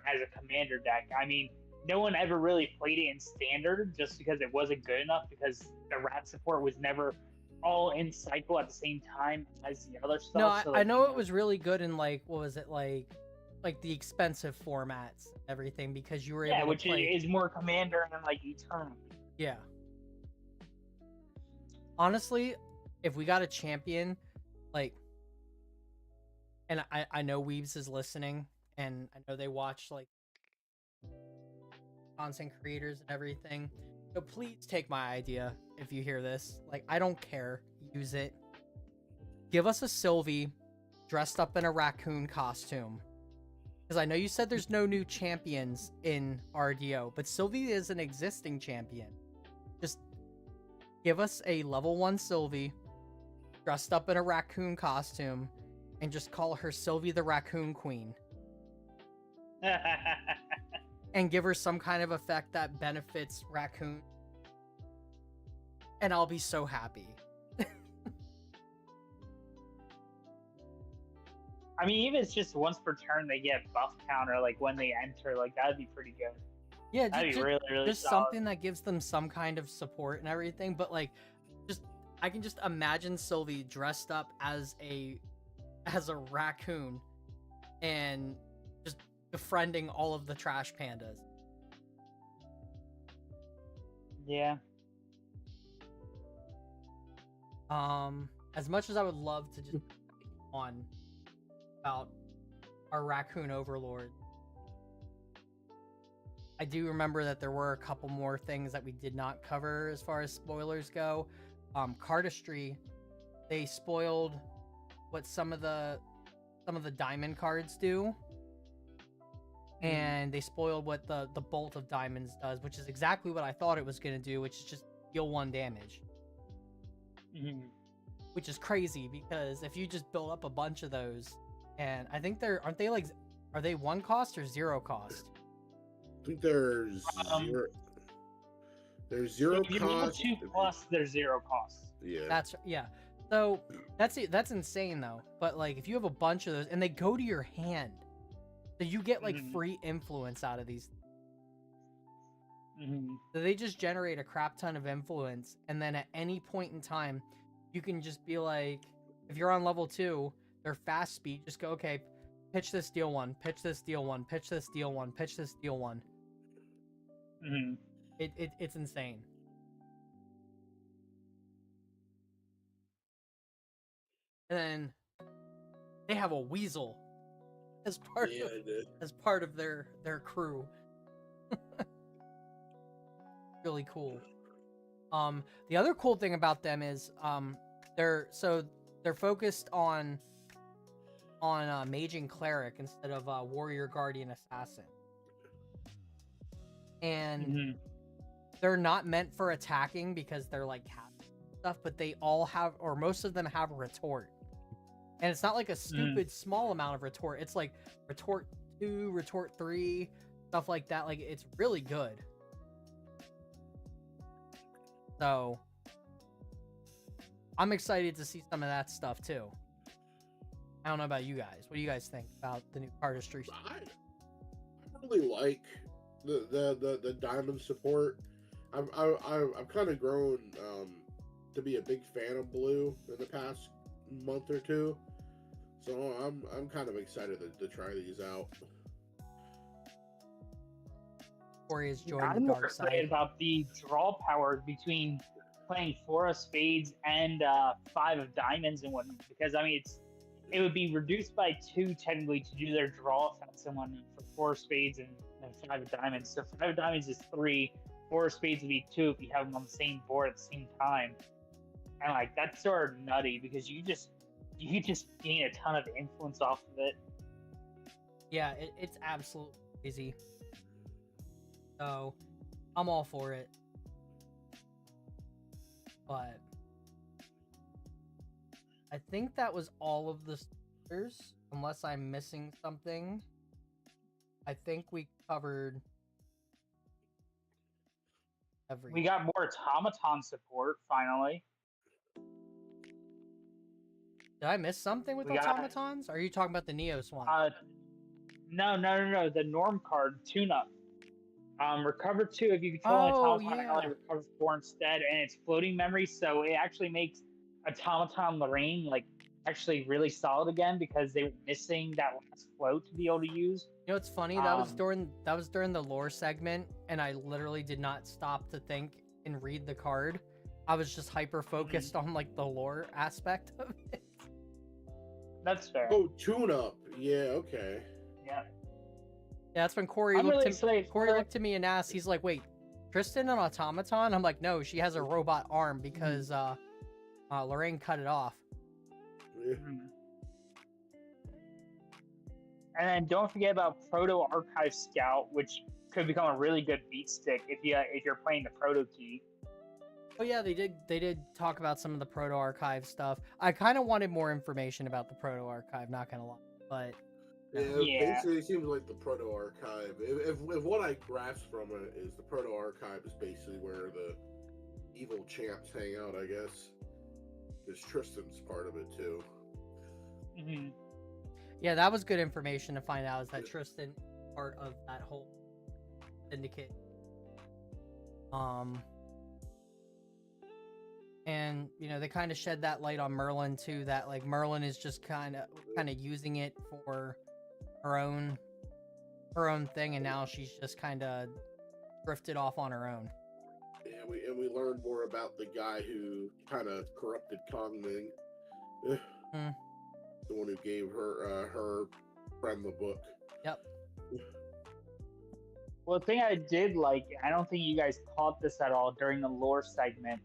as a commander deck. I mean, no one ever really played it in standard just because it wasn't good enough because the rat support was never all in cycle at the same time as the other stuff. No, so, I know it was really good in like, what was it, like the expensive formats and everything because you were able to which play... is more commander and like eternal. Yeah. Honestly, if we got a champion, like, and I know Weebs is listening, and I know they watch, like, content creators and everything, so please take my idea if you hear this. Like, I don't care. Use it. Give us a Sylvie dressed up in a raccoon costume. Because I know you said there's no new champions in RDO, but Sylvie is an existing champion. Just give us a level 1 Sylvie dressed up in a raccoon costume and just call her Sylvie the Raccoon Queen. And give her some kind of effect that benefits raccoon. And I'll be so happy. I mean, even if it's just once per turn they get buff counter, like when they enter, like that'd be pretty good. Yeah, that'd be really, really just solid. something that gives them some kind of support and everything. But like, I can just imagine Sylvie dressed up as a raccoon and just befriending all of the trash pandas. Yeah. As much as I would love to just on about our raccoon overlord, I do remember that there were a couple more things that we did not cover as far as spoilers go. Cardistry, they spoiled what some of the diamond cards do, and they spoiled what the bolt of diamonds does, which is exactly what I thought it was going to do, which is just deal 1 damage. Which is crazy because if you just build up a bunch of those, and I think are they 1 cost or 0 cost? I think there's zero. There's 0 if you cost. 2+, there's 0 cost. Yeah. So that's insane though. But like, if you have a bunch of those and they go to your hand, so you get like free influence out of these. So they just generate a crap ton of influence, and then at any point in time, you can just be like, if you're on level 2, they're fast speed, just go, okay, pitch this, deal 1, pitch this, deal 1, pitch this, deal 1, pitch this, deal 1. It's insane. And then they have a weasel as part of their crew. Really cool. The other cool thing about them is they're focused on mage and cleric instead of warrior, guardian, assassin. And they're not meant for attacking because they're like stuff, but they all have, or most of them have retort. And it's not like a stupid small amount of retort. It's like retort 2, retort 3, stuff like that. Like, it's really good. So I'm excited to see some of that stuff too. I don't know about you guys. What do you guys think about the new cardistry? I really like the diamond support. I've kind of grown to be a big fan of blue in the past month or two, so I'm kind of excited to try these out. Corey has joined I'm the more dark excited side. about the draw power between playing 4 of spades and 5 of diamonds and whatnot, because I mean it would be reduced by 2 technically to do their draw effects and whatnot for 4 of spades and 5 of diamonds. So 5 of diamonds is 3, 4 of spades would be 2 if you have them on the same board at the same time. And like that's sort of nutty because you just gain a ton of influence off of it. Yeah, it's absolutely crazy. So I'm all for it. But I think that was all of the stickers, unless I'm missing something. I think we covered everything. We got more automaton support finally. Did I miss something with automatons? Are you talking about the Neos one? No. The norm card tune-up. Recover 2 if you control an automaton, yeah. only recover 4 instead, and it's floating memory, so it actually makes automaton Lorraine like actually really solid again because they were missing that last float to be able to use. You know what's funny? That was during the lore segment, and I literally did not stop to think and read the card. I was just hyper focused on like the lore aspect of it. That's fair. Oh, tune-up. Yeah, okay. Yeah. Yeah, that's when Corey looked to me and asked, he's like, wait, Tristan an automaton? I'm like, no, she has a robot arm because Lorraine cut it off. Yeah. And then don't forget about Proto Archive Scout, which could become a really good beat stick if you're playing the Proto key. Oh yeah, they did talk about some of the Proto Archive stuff. I kind of wanted more information about the Proto Archive, not gonna lie, but yeah. Basically, it seems like the Proto Archive. If what I grasp from it is the Proto Archive is basically where the evil champs hang out, I guess. Because Tristan's part of it too. Yeah, that was good information to find out. Is that Tristan part of that whole syndicate? And you know, they kind of shed that light on Merlin too. That like Merlin is just kind of using it for her own thing, and now she's just kind of drifted off on her own. Yeah, we learned more about the guy who kind of corrupted Kong Ming, the one who gave her friend the book. Yep. Well, the thing I did like, I don't think you guys caught this at all during the lore segment,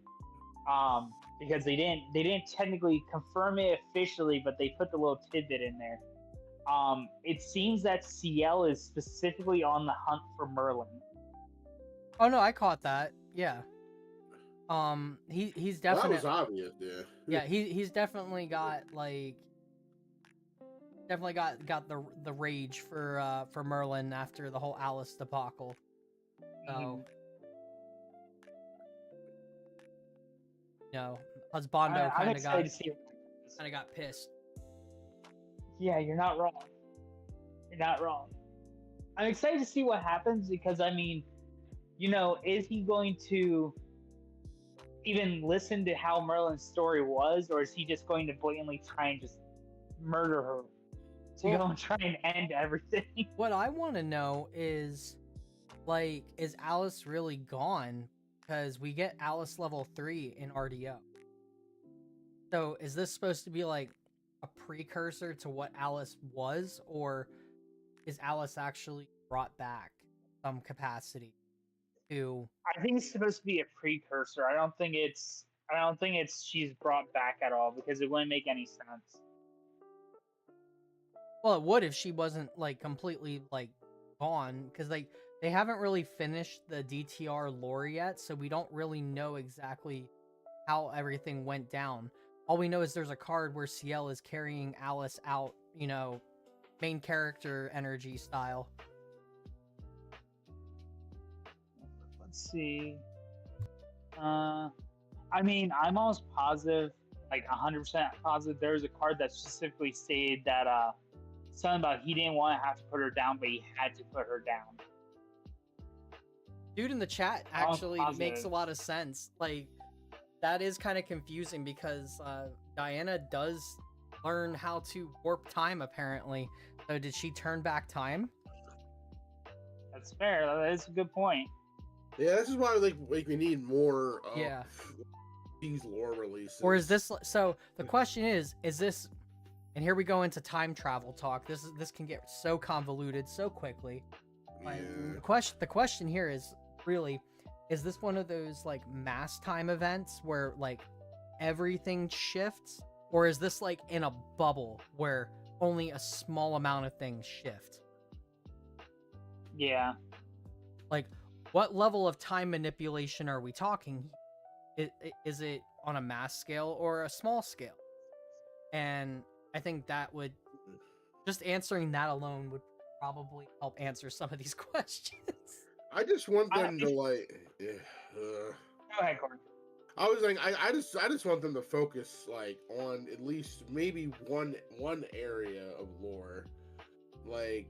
because they didn't technically confirm it officially, but they put the little tidbit in there. It seems that Ciel is specifically on the hunt for Merlin. Oh no, I caught that. Yeah. He's definitely. That was obvious, yeah. Yeah, he's definitely got like. Definitely got the rage for Merlin after the whole Alice debacle. So. You know, Husbando kind of got pissed. Yeah, you're not wrong. You're not wrong. I'm excited to see what happens because I mean, is he going to even listen to how Merlin's story was, or is he just going to blatantly try and just murder her to go and try and end everything? What I want to know is, like, is Alice really gone? Because we get Alice level 3 in RDO. So is this supposed to be like a precursor to what Alice was, or is Alice actually brought back some capacity to? I think it's supposed to be a precursor. I don't think it's she's brought back at all, because it wouldn't make any sense. Well, it would if she wasn't like completely like gone, because like they haven't really finished the DTR lore yet, so we don't really know exactly how everything went down. All we know is there's a card where Ciel is carrying Alice out, main character energy style. Let's see. I mean, I'm almost positive, like 100% positive, there was a card that specifically stated that something about he didn't want to have to put her down, but he had to put her down. Dude in the chat actually makes a lot of sense. Like, that is kind of confusing because Diana does learn how to warp time, apparently. So did she turn back time? That's fair. That is a good point. Yeah, this is why like we need more Yeah. these lore releases. Or is this so the question is this, and here we go into time travel talk. This can get so convoluted so quickly. Yeah. The question here is really, is this one of those like mass time events where like everything shifts, or is this like in a bubble where only a small amount of things shift? Yeah. Like, what level of time manipulation are we talking? Is it on a mass scale or a small scale? And I think that would, just answering that alone would probably help answer some of these questions. I just want them to like. Go ahead, Corey. I was like, I just want them to focus like on at least maybe one area of lore. Like,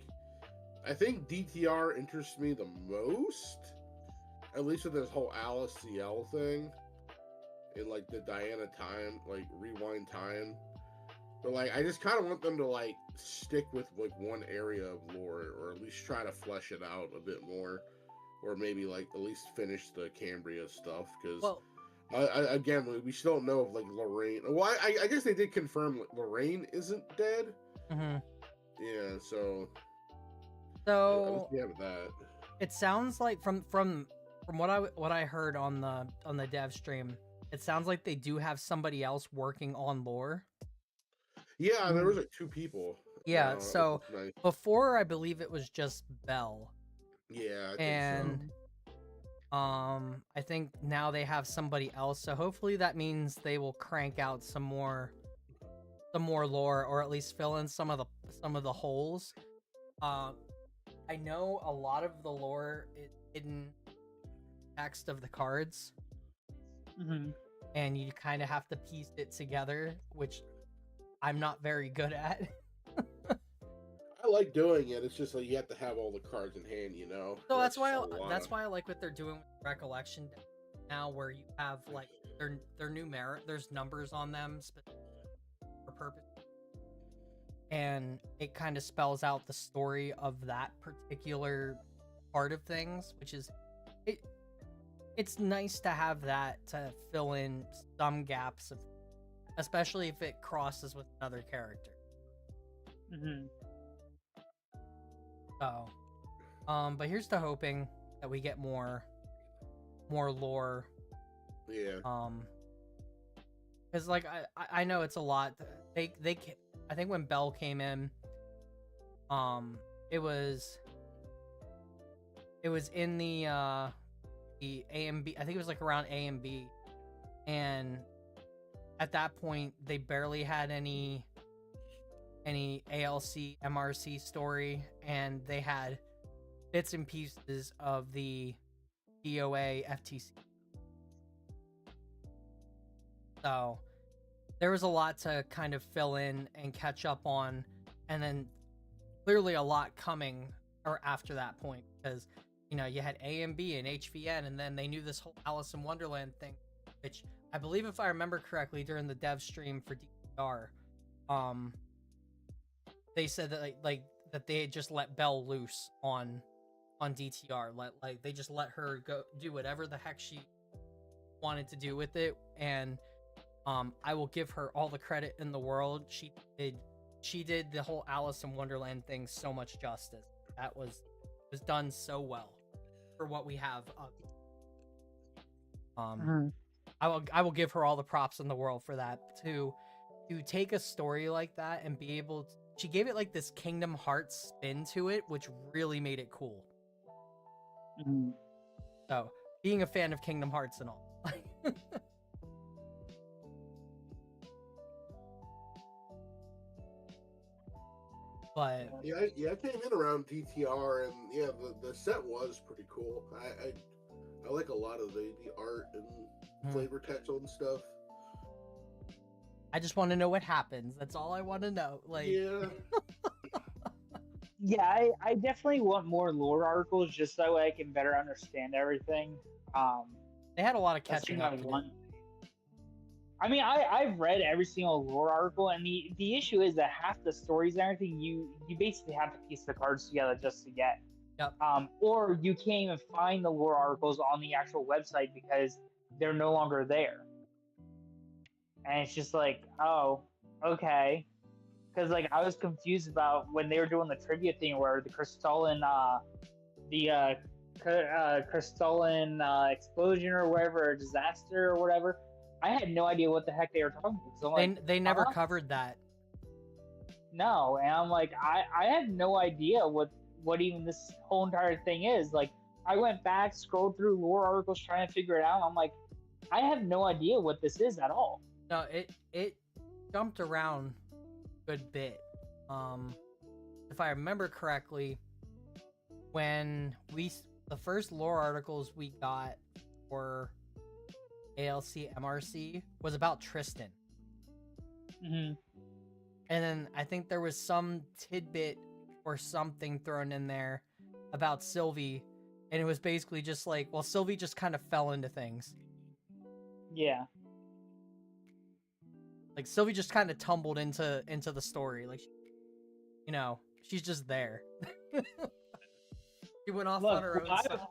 I think DTR interests me the most, at least with this whole Alice CL thing, and like the Diana time, like rewind time. But like, I just kind of want them to like stick with like one area of lore, or at least try to flesh it out a bit more, or maybe like at least finish the Cambria stuff, because again, we still don't know if like Lorraine. Well, I guess they did confirm that Lorraine isn't dead. Mm-hmm. Yeah, so we have that. It sounds like from what I heard on the dev stream, it sounds like they do have somebody else working on lore. Yeah, there was like 2 people. Yeah, so nice. Before I believe it was just Belle. Yeah, I think so. I think now they have somebody else, so hopefully that means they will crank out some more lore, or at least fill in some of the holes. I know a lot of the lore is hidden text of the cards, and you kind of have to piece it together, which I'm not very good at. I like doing it. It's just like you have to have all the cards in hand, So that's why I like what they're doing with Recollection now, where you have like their numeric, there's numbers on them for purpose, and it kind of spells out the story of that particular part of things, which is it's nice to have that to fill in some gaps, especially if it crosses with another character. So, but here's to hoping that we get more lore. Yeah. Because like I know it's a lot. I think when Belle came in, it was in the A and B. I think it was like around A and B, and at that point they barely had any ALC MRC story, and they had bits and pieces of the DOA FTC. So there was a lot to kind of fill in and catch up on, and then clearly a lot coming or after that point, because you know, you had A and B and HVN, and then they knew this whole Alice in Wonderland thing, which I believe, if I remember correctly, during the dev stream for DTR, they said that like that they had just let Belle loose on DTR, like they just let her go do whatever the heck she wanted to do with it, and I will give her all the credit in the world. She did the whole Alice in Wonderland thing so much justice. That was done so well for what we have. I will give her all the props in the world for that. To take a story like that and be able to, she gave it like this Kingdom Hearts spin to it, which really made it cool. So, being a fan of Kingdom Hearts and all. But yeah, I came in around DTR, and yeah, the set was pretty cool. I like a lot of the art and flavor text and stuff. I just want to know what happens. That's all I want to know. Like, yeah. Yeah, I definitely want more lore articles just so I can better understand everything. They had a lot of catching up to do. I mean, I've read every single lore article, and the issue is that half the stories and everything you basically have to piece the cards together just to get. Yep. Or you can't even find the lore articles on the actual website because they're no longer there. And it's just like, oh, okay. Because like I was confused about when they were doing the trivia thing where the crystalline explosion or whatever, or disaster or whatever. I had no idea what the heck they were talking about. So they never covered that. No, and I'm like, I have no idea what even this whole entire thing is. Like, I went back, scrolled through lore articles trying to figure it out. I'm like, I have no idea what this is at all. No, it jumped around a good bit. If I remember correctly, when the first lore articles we got for ALC MRC was about Tristan. Mm-hmm. And then I think there was some tidbit or something thrown in there about Sylvie, and it was basically just like, well, Sylvie just kind of fell into things. Yeah. Like Sylvie just kind of tumbled into the story. Like, you know, she's just there. She went off on her own stuff.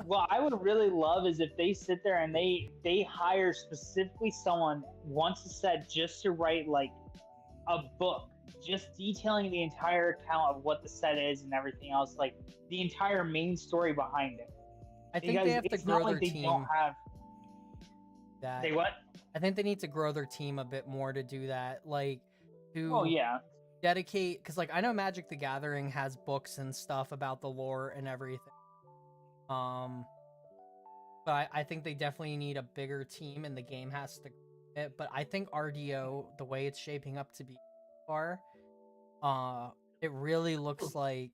What I would really love is if they sit there and they hire specifically someone once a set just to write like a book, just detailing the entire account of what the set is and everything else, like the entire main story behind it. I think they have to grow their team. Don't have that. They what? I think they need to grow their team a bit more to do that. Like, to oh yeah, dedicate, because like I know Magic the Gathering has books and stuff about the lore and everything. But I think they definitely need a bigger team, and the game has to. But I think RDO, the way it's shaping up to be far, it really looks like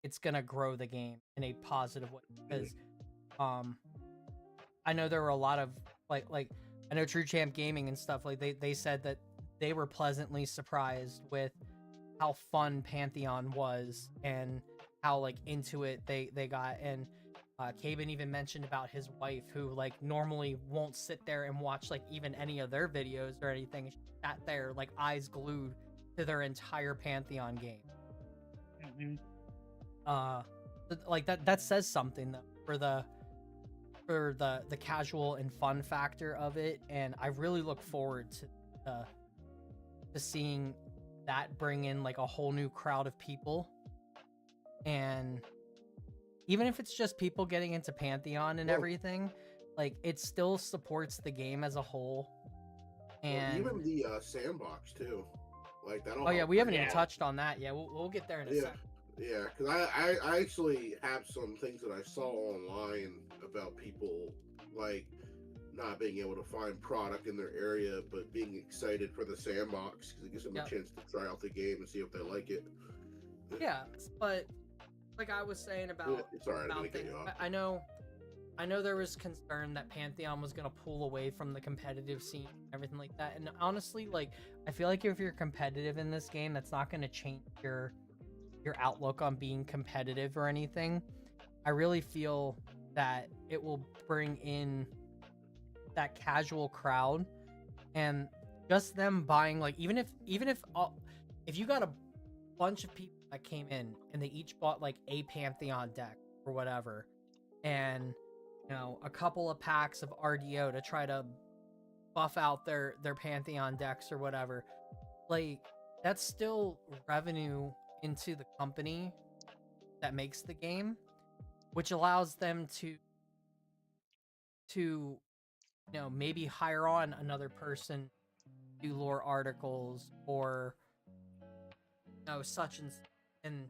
it's gonna grow the game in a positive way. Because, I know there were a lot of like I know True Champ Gaming and stuff, like they said that they were pleasantly surprised with how fun Pantheon was and how like into it they got. And Caben even mentioned about his wife, who like normally won't sit there and watch like even any of their videos or anything. She sat there like eyes glued to their entire Pantheon game. Like that says something though for the casual and fun factor of it, and I really look forward to seeing that bring in like a whole new crowd of people. And even if it's just people getting into Pantheon and everything, like it still supports the game as a whole. And even the sandbox too, like that. Oh yeah, we haven't even touched on that yet. We'll get there in a second. Yeah, because I actually have some things that I saw online about people like not being able to find product in their area, but being excited for the sandbox because it gives them a chance to try out the game and see if they like it. Yeah, but like I was saying about, I know there was concern that Pantheon was gonna pull away from the competitive scene and everything like that. And honestly, like I feel like if you're competitive in this game, that's not gonna change your outlook on being competitive or anything. I really feel that it will bring in that casual crowd, and just them buying, like, even if if you got a bunch of people that came in and they each bought like a Pantheon deck or whatever, and a couple of packs of RDO to try to buff out their Pantheon decks or whatever, like, that's still revenue into the company that makes the game, which allows them to maybe hire on another person to do lore articles, or such and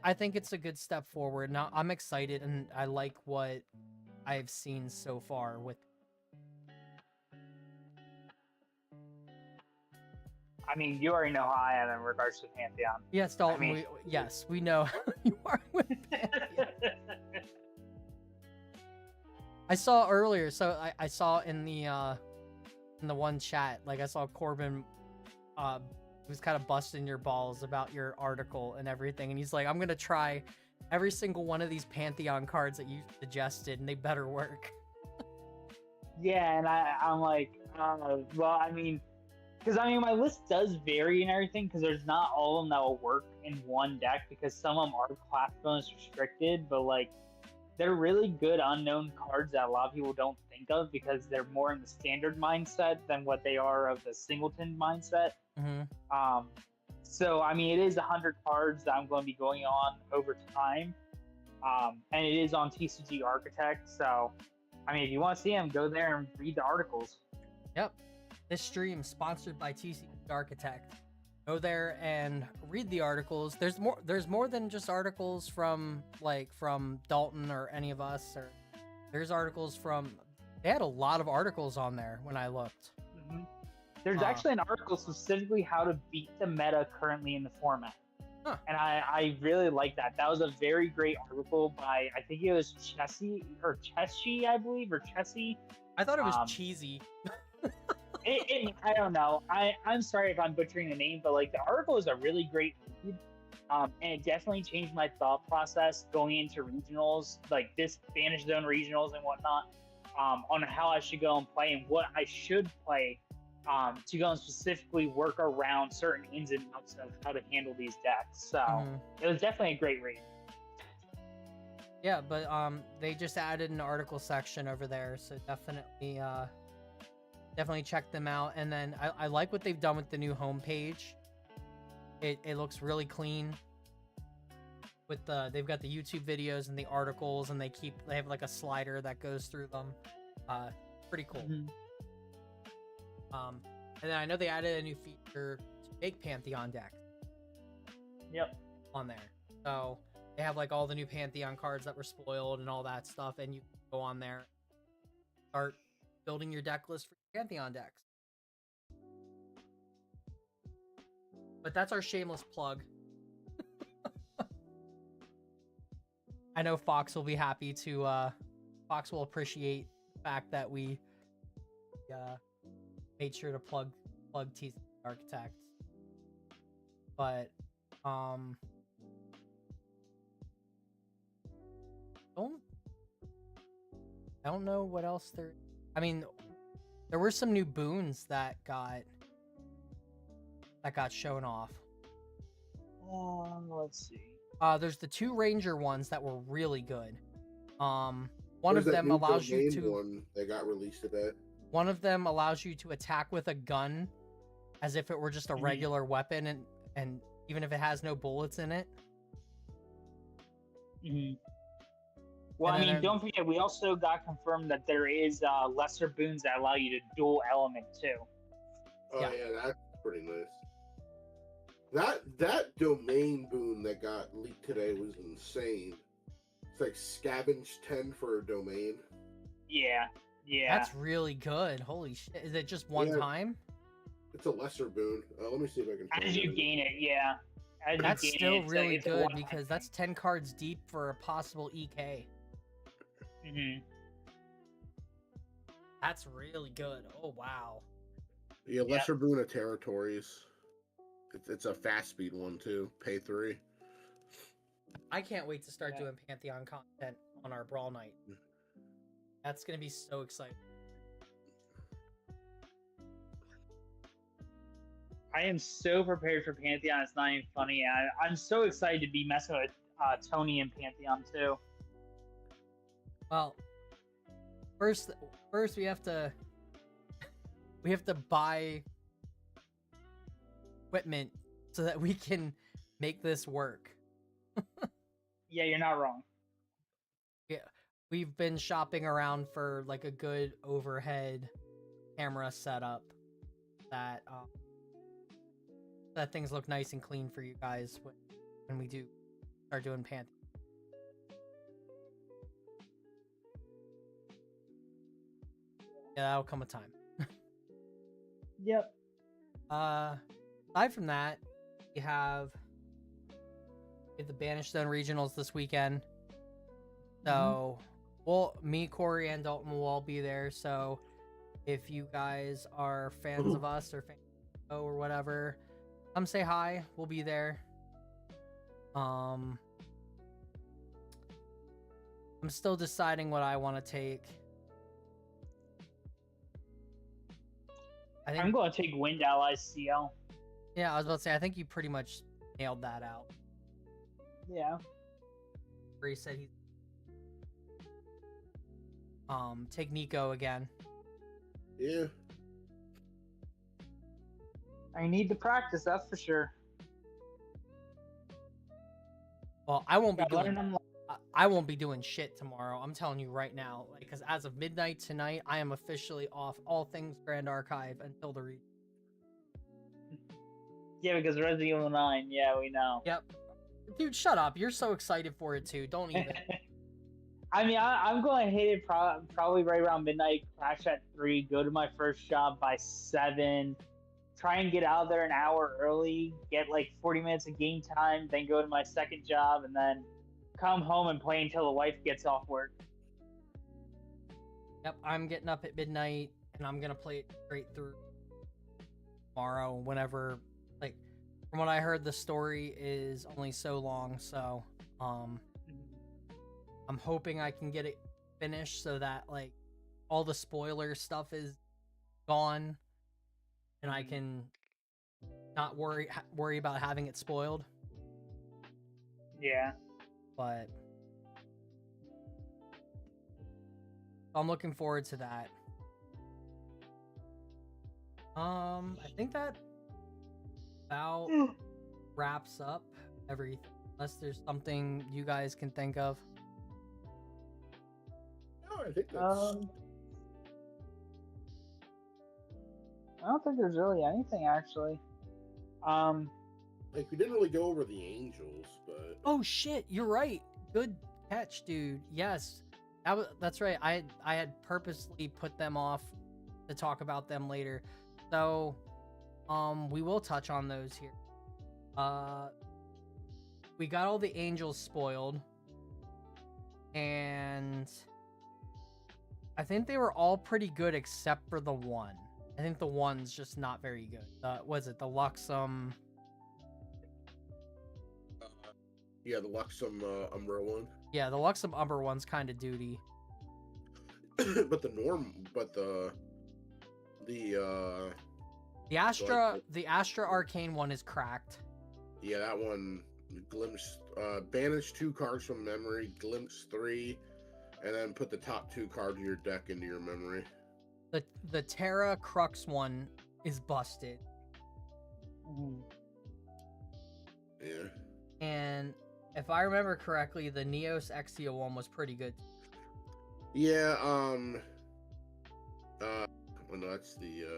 I think it's a good step forward. Now I'm excited, and I like what I've seen so far with. I mean, you already know how I am in regards to Pantheon. Yes, Dalton. I mean... we know how you are with Pantheon. I saw earlier, so I saw in the one chat, like, I saw Corbin was kind of busting your balls about your article and everything, and he's like, I'm gonna try every single one of these Pantheon cards that you suggested, and they better work. Yeah, and I'm like, well, I mean, because my list does vary and everything, because there's not all of them that will work in one deck, because some of them are class bonus restricted, but like, they're really good unknown cards that a lot of people don't think of, because they're more in the standard mindset than what they are of the singleton mindset. Mm-hmm. So I mean, it is 100 cards that I'm going to be going on over time, and it is on TCG Architect. So I mean, if you want to see them, go there and read the articles. Yep. This stream sponsored by TCG Architect. Go there and read the articles. There's more than just articles from Dalton or any of us, or there's articles they had a lot of articles on there when I looked. Mm-hmm. There's actually an article specifically how to beat the meta currently in the format. Huh. And I really like that. That was a very great article by, I think it was Chessie, I believe, or Chessie. I thought it was Cheesy. I don't know. I'm sorry if I'm butchering the name, but like, the article is a really great read. And it definitely changed my thought process going into regionals, like this Spanish Zone regionals and whatnot, on how I should go and play and what I should play, to go and specifically work around certain ins and outs of how to handle these decks. So It was definitely a great read. Yeah, but they just added an article section over there, so definitely check them out. And then I like what they've done with the new homepage. It looks really clean. They've got the YouTube videos and the articles, and they have like a slider that goes through them. Pretty cool. Mm-hmm. And then I know they added a new feature to make Pantheon decks. Yep. On there. So they have like all the new Pantheon cards that were spoiled and all that stuff, and you can go on there, start building your deck list for Pantheon decks. But that's our shameless plug. I know Fox will be happy to Fox will appreciate the fact that we made sure to plug TCG Architect. But I don't know what else there. I mean, there were some new boons that got shown off. Let's see. There's the 2 Ranger ones that were really good. One of them allows you to. One that got released today. One of them allows you to attack with a gun, as if it were just a regular weapon, and even if it has no bullets in it. Mm-hmm. Well, I mean, don't forget, we also got confirmed that there is lesser boons that allow you to dual element too. Oh yeah, that's pretty nice. That domain boon that got leaked today was insane. It's like scavenge 10 for a domain. Yeah. That's really good. Holy shit! Is it just one time? It's a lesser boon. Let me see if I can. As you gain it, yeah. That's still really good, because that's 10 cards deep for a possible EK. Mm-hmm. That's really good. Oh wow. Yeah, lesser boon of territories. It's a fast speed one too. Pay 3. I can't wait to start doing Pantheon content on our Brawl Night. That's gonna be so exciting. I am so prepared for Pantheon. It's not even funny. I'm so excited to be messing with Tony and Pantheon too. Well, first we have to buy equipment so that we can make this work. Yeah, you're not wrong. Yeah, we've been shopping around for like a good overhead camera setup that that things look nice and clean for you guys when we do start doing Pantheon. Yeah, that'll come with time. Yep. Aside from that, we have the Banished Zone regionals this weekend. So, me, Corey, and Dalton will all be there. So, if you guys are fans of us or fans of the show or whatever, come say hi. We'll be there. I'm still deciding what I want to take. I'm going to take Wind Allies CL. Yeah, I was about to say, I think you pretty much nailed that out. Yeah. Where he said he take Nico again. Yeah. I need to practice, that's for sure. Well, I won't be doing shit tomorrow. I'm telling you right now, like, because as of midnight tonight, I am officially off all things Grand Archive until the read. Yeah, because Resident Evil 9, yeah, we know. Yep. Dude, shut up. You're so excited for it too. Don't even. I mean, I'm going to hit it probably right around midnight, crash at 3, go to my first job by 7, try and get out of there an hour early, get like 40 minutes of game time, then go to my second job, and then come home and play until the wife gets off work. Yep, I'm getting up at midnight, and I'm going to play it straight through tomorrow, whenever, like, from what I heard, the story is only so long, so, I'm hoping I can get it finished so that, like, all the spoiler stuff is gone, and I can not worry about having it spoiled. Yeah. But I'm looking forward to that. I think that about wraps up everything, unless there's something you guys can think of. No, I think that's... I don't think there's really anything, actually. Like, we didn't really go over the Angels, but... Oh, shit, you're right. Good catch, dude. Yes, that's right. I had purposely put them off to talk about them later. So, we will touch on those here. We got all the Angels spoiled, and I think they were all pretty good except for the one. I think the one's just not very good. Was it the Luxem? Yeah, the Luxem Umbra one. Yeah, the Luxem Umbra one's kind of duty. but the Astra Arcane one is cracked. Yeah, that one glimpse banish 2 cards from memory, glimpse 3, and then put the top 2 cards of your deck into your memory. The Terra Crux one is busted. Yeah. And if I remember correctly, the Neos Exia one was pretty good. Yeah, well, no, that's the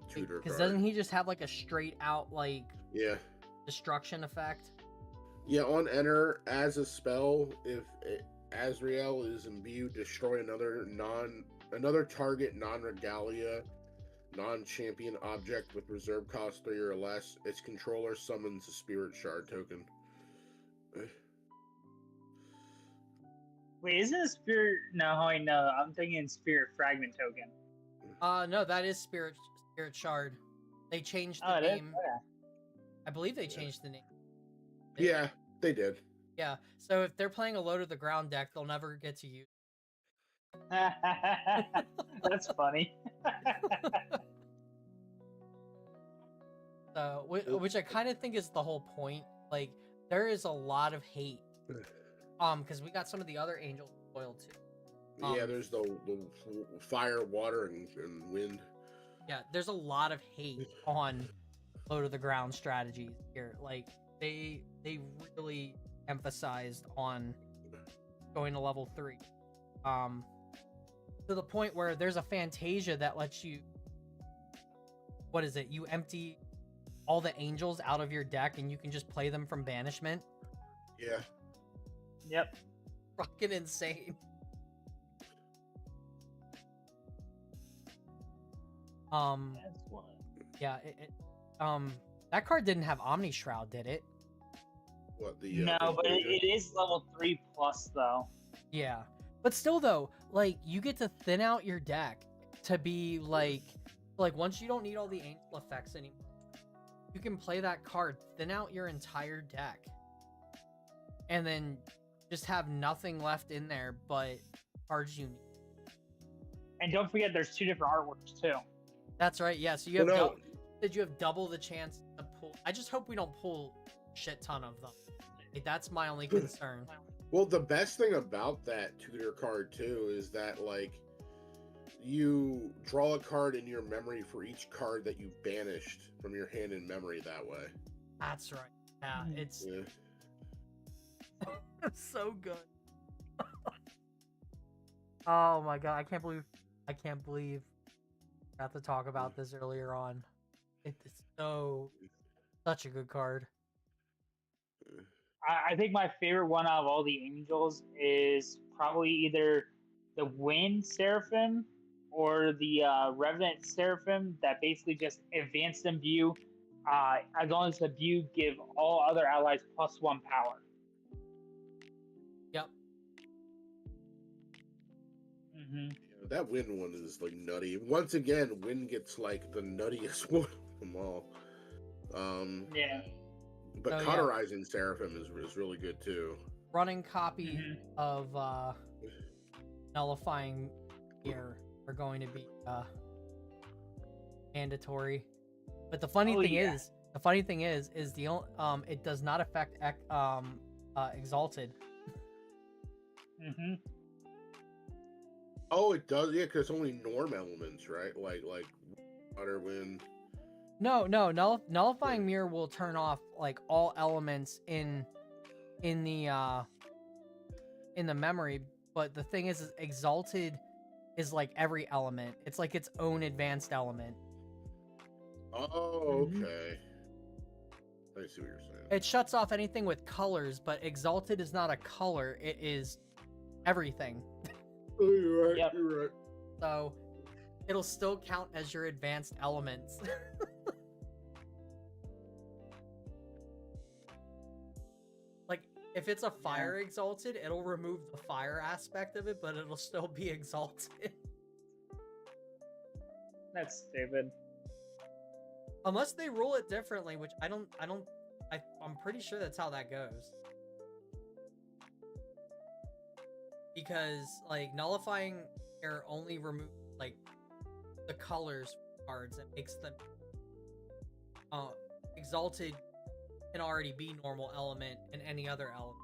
tutor Because card. doesn't he just have like a straight out like destruction effect? Yeah, on enter as a spell, if Azrael is imbued, destroy another target non-regalia, non-champion object with reserve cost 3 or less. Its controller summons a spirit shard token. Wait, isn't it Spirit? No, I know. I'm thinking Spirit Fragment token. No, that is Spirit Shard. They changed the name. I believe they changed the name. Yeah, they did. Yeah. So if they're playing a low to the ground deck, they'll never get to use. That's funny. So, which I kind of think is the whole point. Like, there is a lot of hate, because we got some of the other angels spoiled too. Yeah, there's the fire, water, and wind. Yeah, there's a lot of hate on low to the ground strategies here. Like, they really emphasized on going to level 3. To the point where there's a Fantasia that lets you, what is it? You empty all the angels out of your deck and you can just play them from banishment. Yeah. Yep. Fucking insane. That's one. Yeah, that card didn't have Omni Shroud, did it? What the? No, but it is level 3 plus though. Yeah, but still though, like, you get to thin out your deck to be like once you don't need all the angel effects anymore, you can play that card, thin out your entire deck, and then just have nothing left in there but cards you need. And don't forget, there's 2 different artworks too. That's right. Yeah. So you have you have double the chance to pull. I just hope we don't pull a shit ton of them. Like, that's my only concern. Well, the best thing about that tutor card too is that, like, you draw a card in your memory for each card that you've banished from your hand in memory that way. That's right. Yeah, it's so good. Oh my god, I can't believe I got to talk about this earlier on. It's such a good card. I think my favorite one out of all the angels is probably either the Wind Seraphim or the Revenant Seraphim that basically just advanced imbue. As long as the imbue give all other allies +1 power. Yep. Yeah, that Wind one is like nutty. Once again, Wind gets like the nuttiest one of them all. Yeah. But Cauterizing Seraphim is really good too. Running copy of Nullifying here are going to be mandatory. But the funny thing is the it does not affect Exalted. Oh, it does. Yeah, because it's only norm elements, right? Like water, wind. No. Nullifying Mirror will turn off like all elements in the memory. But the thing is Exalted is like every element. It's like its own advanced element. Oh, okay. I see what you're saying. It shuts off anything with colors, but Exalted is not a color. It is everything. Oh, you're right. Yep. You're right. So it'll still count as your advanced elements. Like, if it's a fire exalted, it'll remove the fire aspect of it, but it'll still be exalted. That's stupid. Unless they rule it differently, which I'm pretty sure that's how that goes. Because, like, Nullifying Air only removes, like, the colors cards and makes them Exalted can already be normal element and any other element.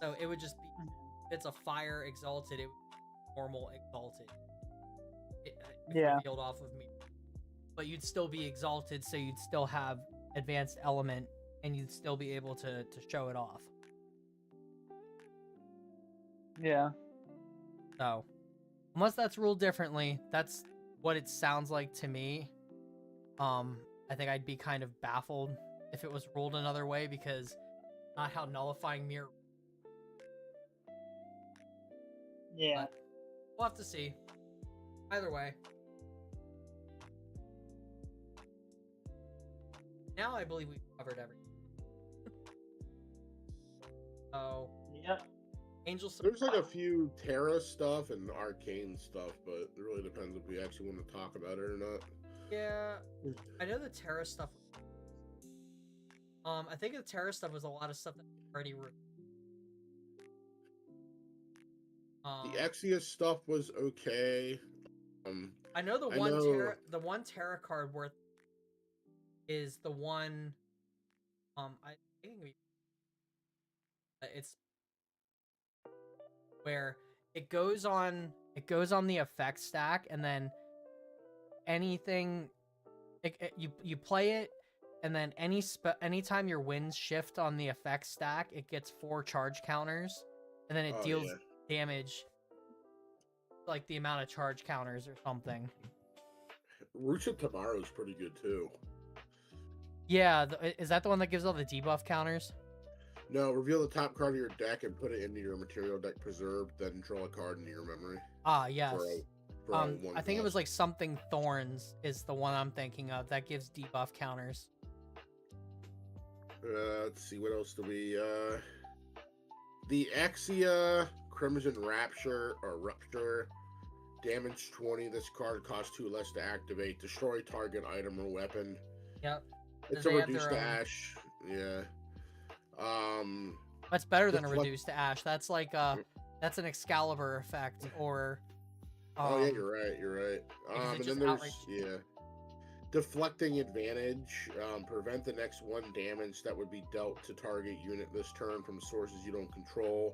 So it would just be, if it's a fire Exalted, it would be normal Exalted. Revealed off of me. But you'd still be Exalted, so you'd still have advanced element and you'd still be able to show it off. Yeah. So, unless that's ruled differently, that's what it sounds like to me. I think I'd be kind of baffled if it was ruled another way, because not how Nullifying Mirror. Yeah. But we'll have to see. Either way. Now I believe we've covered everything. Oh. Yep. Angel There's like a few Terra stuff and Arcane stuff, but it really depends if we actually want to talk about it or not. Yeah, I know the Terra stuff. I think the Terra stuff was a lot of stuff that already The Um, Exia stuff was okay. Um, I know I know. the one Terra card worth is the one. I think it's where it goes on the effect stack, and then anything you play it, and then anytime your wins shift on the effect stack, it gets 4 charge counters, and then it Oh deals yeah, damage like the amount of charge counters or something. Rucha Tomorrow's pretty good too. Yeah, is that the one that gives all the debuff counters? No, reveal the top card of your deck and put it into your material deck preserved, then draw a card into your memory. Ah, yes. For a one I think it cost. was like something Thorns is the one I'm thinking of that gives debuff counters. Let's see, what else do we the Exia Crimson Rapture or Rupture, damage 20. This card costs 2 less to activate. Destroy target item or weapon. Yep. It's They a have reduced their to own- ash. Yeah. That's better than a Deflect- reduced to ash. That's like that's an Excalibur effect, or oh yeah, you're right. You're right. because it And just then outright. there's deflecting advantage. Prevent the next 1 damage that would be dealt to target unit this turn from sources you don't control.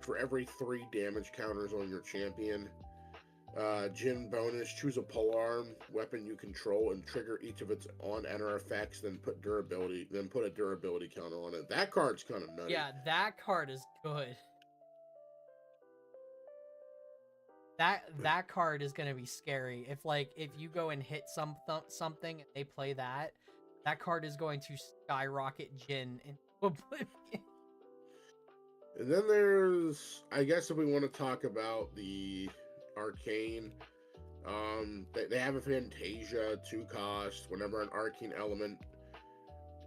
For every 3 damage counters on your champion. Jin bonus, choose a polearm weapon you control and trigger each of its on enter effects, then put a durability counter on it. That card's kind of nutty. Yeah, that card is good. That card is gonna be scary. If you go and hit something and they play that card is going to skyrocket Jin into oblivion. And then there's, I guess, if we want to talk about the arcane, they have a Fantasia 2 cost. Whenever an arcane element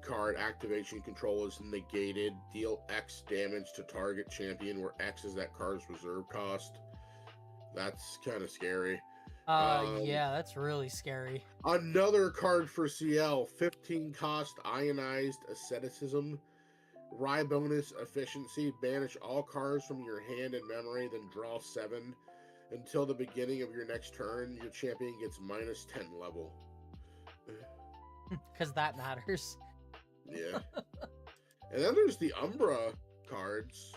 card activation control is negated, deal X damage to target champion, where X is that card's reserve cost. That's kind of scary. Yeah, that's really scary. Another card for CL, 15 cost ionized asceticism. Rye bonus efficiency. Banish all cards from your hand and memory, then draw 7. Until the beginning of your next turn, your champion gets minus 10 level. Because that matters. Yeah. And then there's the Umbra cards.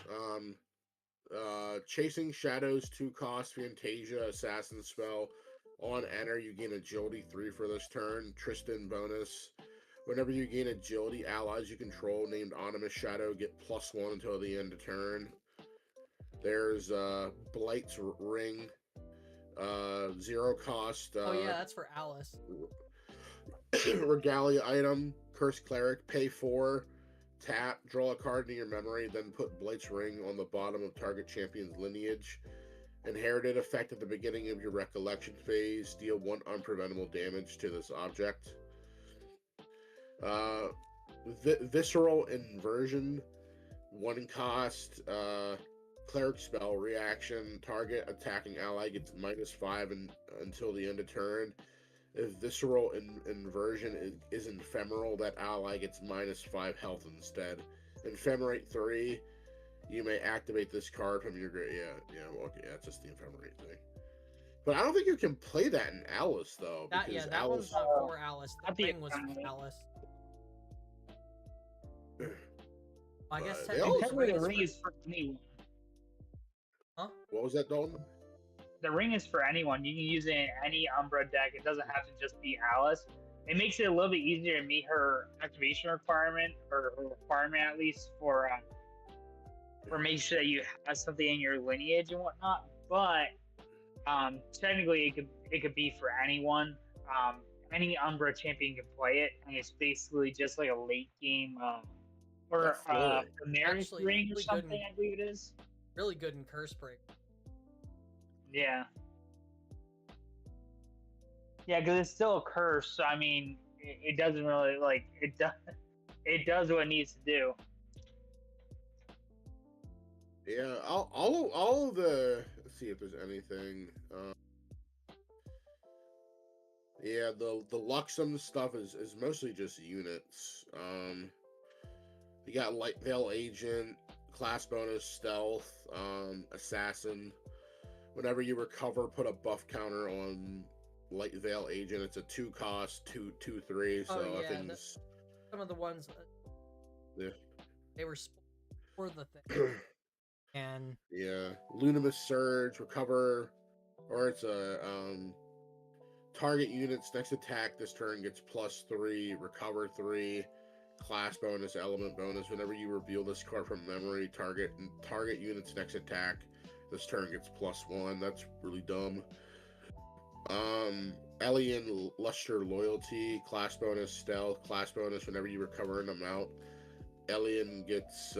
Chasing Shadows 2 cost, Fantasia, Assassin spell. On enter, you gain agility 3 for this turn. Tristan bonus. Whenever you gain agility, allies you control named Onimus Shadow get +1 until the end of turn. There's Blight's Ring. 0 cost. Oh yeah, that's for Alice. Regalia item. Cursed Cleric. Pay 4. Tap, draw a card in your memory, then put Blight's Ring on the bottom of target champion's lineage. Inherited effect at the beginning of your recollection phase. Deal 1 unpreventable damage to this object. Visceral Inversion. 1 cost. Cleric spell reaction. Target attacking ally gets -5 until the end of turn. If Visceral Inversion is ephemeral, that ally gets -5 health instead. Ephemerate 3, you may activate this card from your grave. Okay, that's just the Ephemerate thing. But I don't think you can play that in Alice, though. That Alice, one's not for Alice. The ring was for Alice. I guess technically the ring is for anyone. Huh? What was that, Dalton? The ring is for anyone. You can use it in any Umbra deck. It doesn't have to just be Alice. It makes it a little bit easier to meet her activation requirement, or her requirement at least, for make sure that you have something in your lineage and whatnot. But technically, it could be for anyone. Any Umbra champion can play it, and it's basically just like a late game or Daenerys ring or something. I believe it is. Really good in Curse Break. Yeah. Yeah, because it's still a curse. So, I mean, it doesn't really it does what it needs to do. Yeah, all of the. Let's see if there's anything. Yeah, the Luxem stuff is mostly just units. You got Light Veil Agent, class bonus, stealth, assassin. Whenever you recover, put a buff counter on Light Veil Agent. It's a 2 cost, 2/3. So Oh yeah, things. some of the ones Yeah. they were for the thing, and Yeah. Luminous Surge, recover, or it's a target unit's next attack this turn gets +3, recover 3, class bonus, element bonus. Whenever you reveal this card from memory, target unit's next attack this turn gets +1. That's really dumb. Alien Luster Loyalty, class bonus, stealth, class bonus. Whenever you recover an amount, Alien gets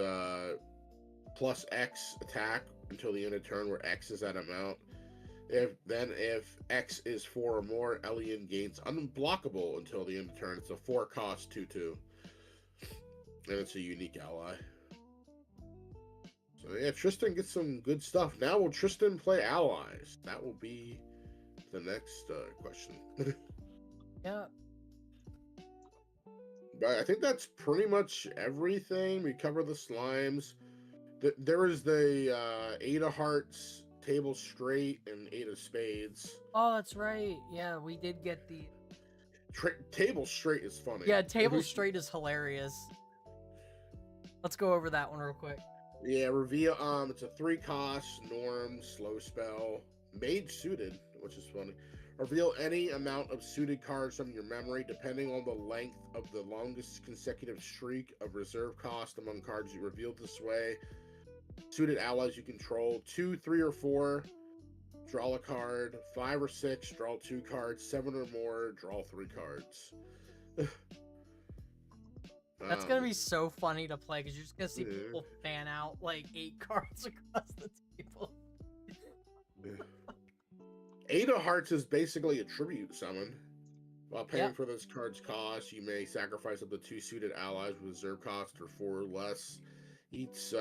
+X attack until the end of turn, where X is that amount. If X is 4 or more, Alien gains unblockable until the end of turn. It's a 4 cost 2/2, and it's a unique ally. So yeah, Tristan gets some good stuff. Now will Tristan play allies? That will be the next question. yeah, But I think that's pretty much everything. We cover the slimes. There is the 8 of hearts, table straight, and 8 of spades. oh that's right. Yeah, we did get the Table straight is funny. yeah table straight is hilarious. Let's go over that one real quick. Yeah, reveal. It's a 3 cost, norm, slow spell, mage suited, which is funny. Reveal any amount of suited cards from your memory, depending on the length of the longest consecutive streak of reserve cost among cards you revealed this way. Suited allies you control, 2, 3, or 4, draw a card. 5 or 6, draw 2 cards. 7 or more, draw 3 cards. That's gonna be so funny to play because you're just gonna see people fan out like 8 cards across the table. 8 of hearts is basically a tribute summon. While paying Yep. for this card's cost, you may sacrifice up to 2 suited allies with reserve cost or 4 or less. Each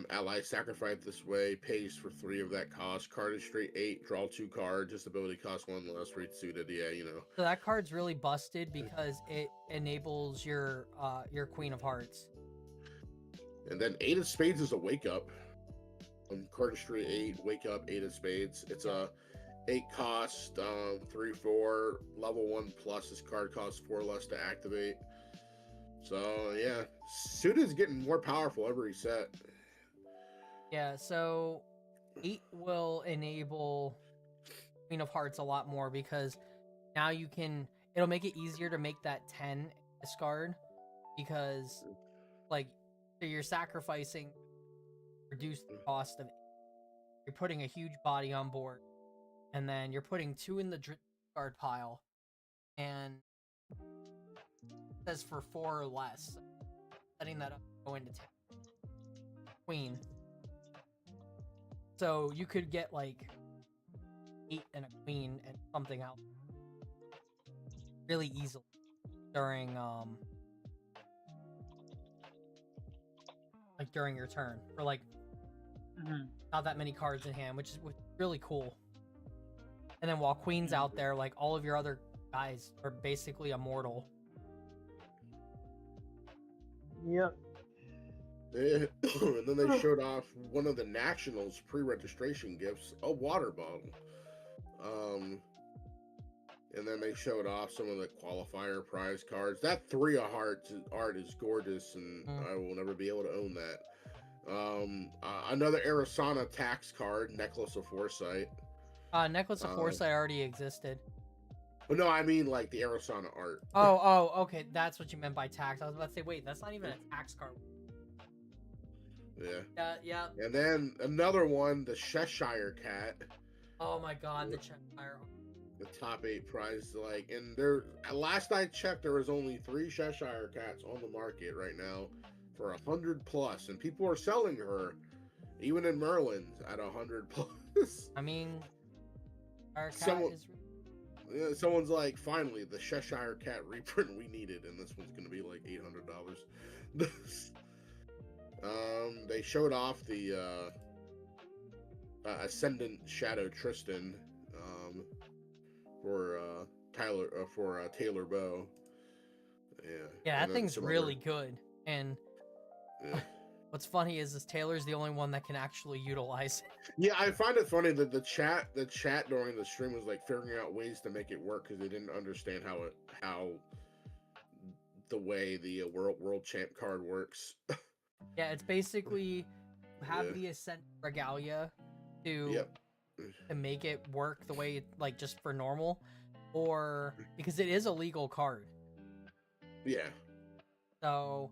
ally sacrificed this way pays for 3 of that cost. Card is straight 8, draw 2 cards. This ability costs 1 less for each suited. Yeah, you know. So that card's really busted because it enables your Queen of Hearts. And then 8 of spades is a wake up. On card is straight 8, wake up, 8 of spades. It's a 8 cost, 3/4, level 1 plus. This card costs 4 less to activate. So yeah, suited is getting more powerful every set. Yeah, so 8 will enable Queen of Hearts a lot more because now it'll make it easier to make that 10 discard because like so you're sacrificing reduce the cost of 8. You're putting a huge body on board and then you're putting 2 in the discard pile and it says for 4 or less, setting that up to go into 10. Queen. So you could get like 8 and a queen and something else really easily during during your turn for like not that many cards in hand, which is really cool. And then while queen's out there, like all of your other guys are basically immortal. Yep. And then they showed off one of the Nationals pre-registration gifts, a water bottle. And then they showed off some of the qualifier prize cards. That 3 of hearts art is gorgeous, and I will never be able to own that. Another Arisana tax card, Necklace of Foresight. Necklace of Foresight already existed. No, I mean like the Arisana art. Oh, okay, that's what you meant by tax. I was about to say, wait, that's not even a tax card. Yeah. Yeah. And then another one, the Cheshire Cat. Oh my god, the Cheshire. The top 8 prize, like, and there. Last I checked, there was only 3 Cheshire Cats on the market right now for 100 plus, and people are selling her, even in Merlin's, at 100 plus. I mean, our cat is. Yeah, someone's like, finally, the Cheshire Cat reprint we needed, and this one's gonna be like $800. They showed off the Ascendant Shadow Tristan for Taylor Bow. Yeah, Yeah, that thing's really good, and yeah. what's funny is Taylor's the only one that can actually utilize it. Yeah, I find it funny that the chat during the stream was like figuring out ways to make it work because they didn't understand how the way the world champ card works. Yeah, it's basically you have Yeah. the Ascent Regalia to Yep. to make it work the way like just for normal, or because it is a legal card. Yeah. So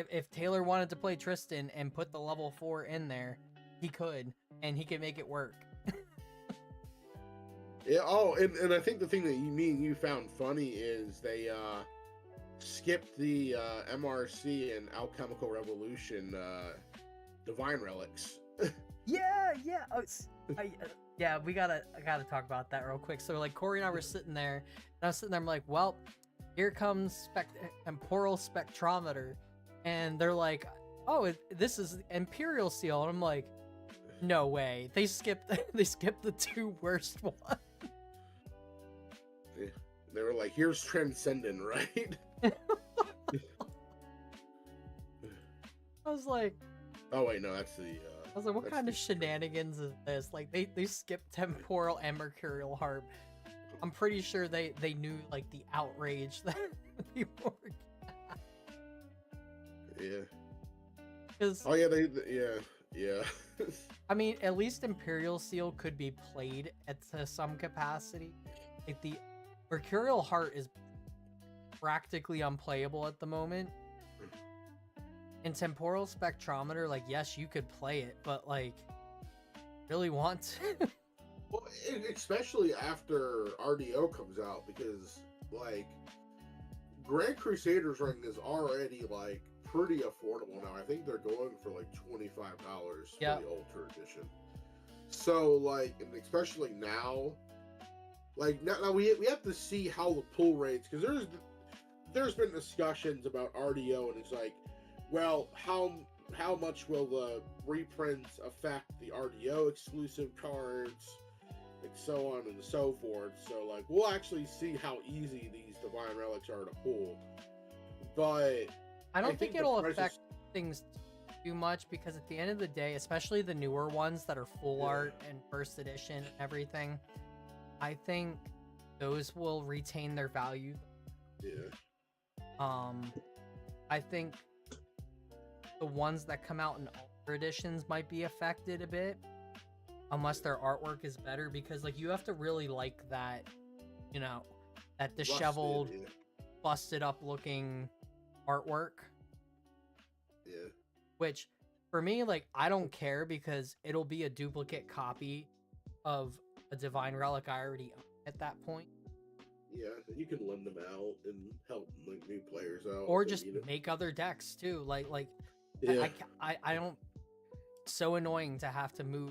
if Taylor wanted to play Tristan and put the level 4 in there, he could, and he could make it work. Yeah. Oh, and I think the thing that you found funny is they skipped the MRC and Alchemical Revolution Divine Relics. Yeah. Yeah, I gotta talk about that real quick. So like Corey and I were sitting there, and I was sitting there, I'm like, well, here comes temporal spectrometer, and they're like, oh, this is Imperial Seal, and I'm like, no way, they skipped the 2 worst ones. Yeah. They were like, here's Transcendent, right? I was like, Oh wait, no, that's the. what that's kind of the- shenanigans is this? Like they skipped temporal and mercurial harp. I'm pretty sure they knew like the outrage that people were. Yeah. Because Oh yeah, yeah. I mean, at least Imperial Seal could be played to some capacity. Like the mercurial heart is practically unplayable at the moment. And temporal spectrometer, like, yes, you could play it, but like, really want to? Well, especially after RDO comes out, because like Grand Crusaders ring is already like pretty affordable now. I think they're going for like $25 for Yeah. the Ultra Edition. So like, and especially now, like now we have to see how the pull rates, because there's been discussions about RDO, and it's like, well, how much will the reprints affect the RDO exclusive cards, like so on and so forth. So like, we'll actually see how easy these Divine Relics are to pull. But I don't think the it'll prices- affect things too much, because at the end of the day, especially the newer ones that are full Yeah. art and first edition and everything, I think those will retain their value. Yeah. I think the ones that come out in Ultra editions might be affected a bit, unless their artwork is better, because like you have to really like that, you know, that disheveled, Rusted, busted up looking artwork. yeah. Which for me, like, I don't care, because it'll be a duplicate copy of a Divine Relic I already own at that point. Yeah, you can lend them out and help like new players out, Or if they just need it. make other decks too. Like Yeah. I don't. So annoying to have to move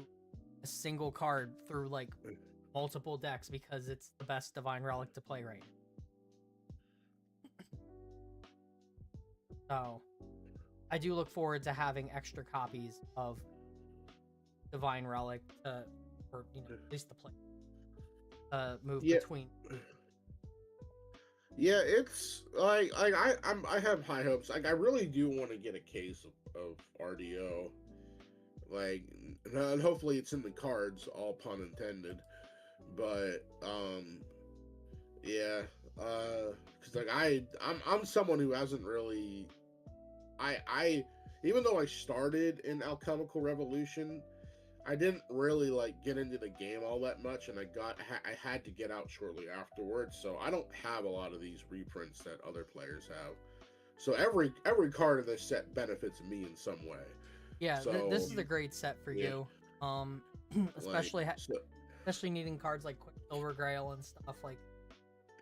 a single card through like multiple decks because it's the best Divine Relic to play right now. So I do look forward to having extra copies of Divine Relic or at least the play move Yeah. between. Yeah, it's like I have high hopes. Like, I really do want to get a case of RDO. Like, and hopefully it's in the cards, all pun intended. But yeah, because like I'm someone who hasn't really, I even though I started in Alchemical Revolution, I didn't really like get into the game all that much, and I had to get out shortly afterwards, so I don't have a lot of these reprints that other players have. So every card in this set benefits me in some way. Yeah, So, this is a great set for yeah. you. Especially Like, so- especially needing cards like Quicksilver Grail and stuff like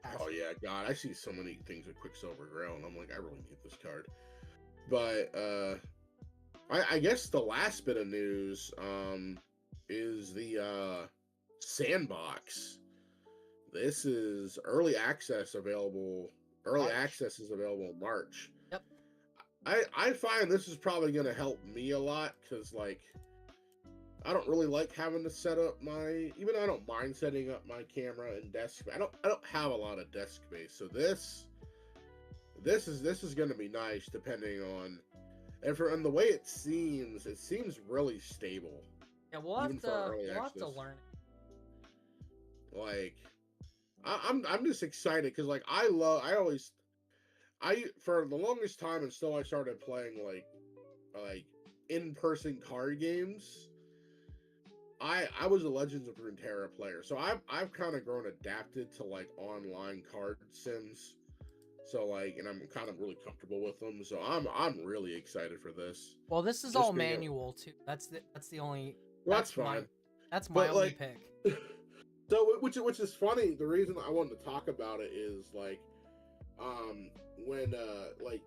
that. oh yeah, God, I see so many things with Quicksilver Grail, and I'm like, I really need this card. But I guess the last bit of news is the Sandbox. This is early access available. Early March. access is available in March. Yep. I find this is probably going to help me a lot, because like I don't really like having to set up even though I don't mind setting up my camera and desk. I don't have a lot of desk space, so this is going to be nice, depending on And the way it seems really stable. Yeah, we'll have Even for to early we'll have to access. learn it. Like, I'm just excited because like I for the longest time until I started playing like in-person card games. I was a Legends of Runeterra player, so I've kind of grown adapted to like online card sims. So like, and I'm kind of really comfortable with them. So I'm really excited for this. Well, this is Just all being manual too. That's the only well, that's fine. that's my But only like, pick. so which is funny. The reason I wanted to talk about it is like, when like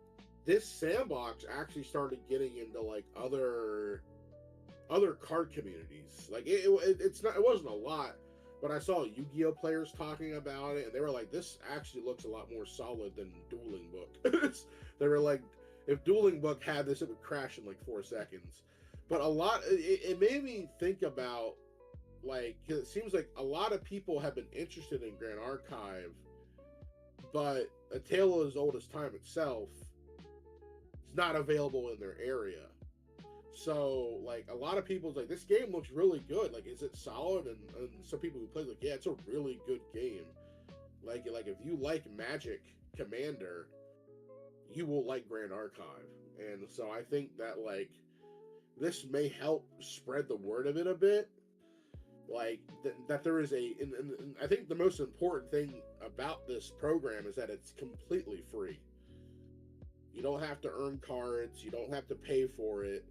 this sandbox actually started getting into like other card communities. Like it wasn't a lot, but I saw Yu-Gi-Oh players talking about it, and they were like, "This actually looks a lot more solid than Dueling Book." They were like, "If Dueling Book had this, it would crash in like 4 seconds." But it made me think about like, 'cause it seems like a lot of people have been interested in Grand Archive, but A Tale as Old as Time itself is not available in their area. So, like, a lot of people's like, this game looks really good. Like, is it solid? And some people who play like, yeah, it's a really good game. Like if you like Magic Commander, you will like Grand Archive. And so I think that like this may help spread the word of it a bit. Like that there is and I think the most important thing about this program is that it's completely free. You don't have to earn cards. You don't have to pay for it.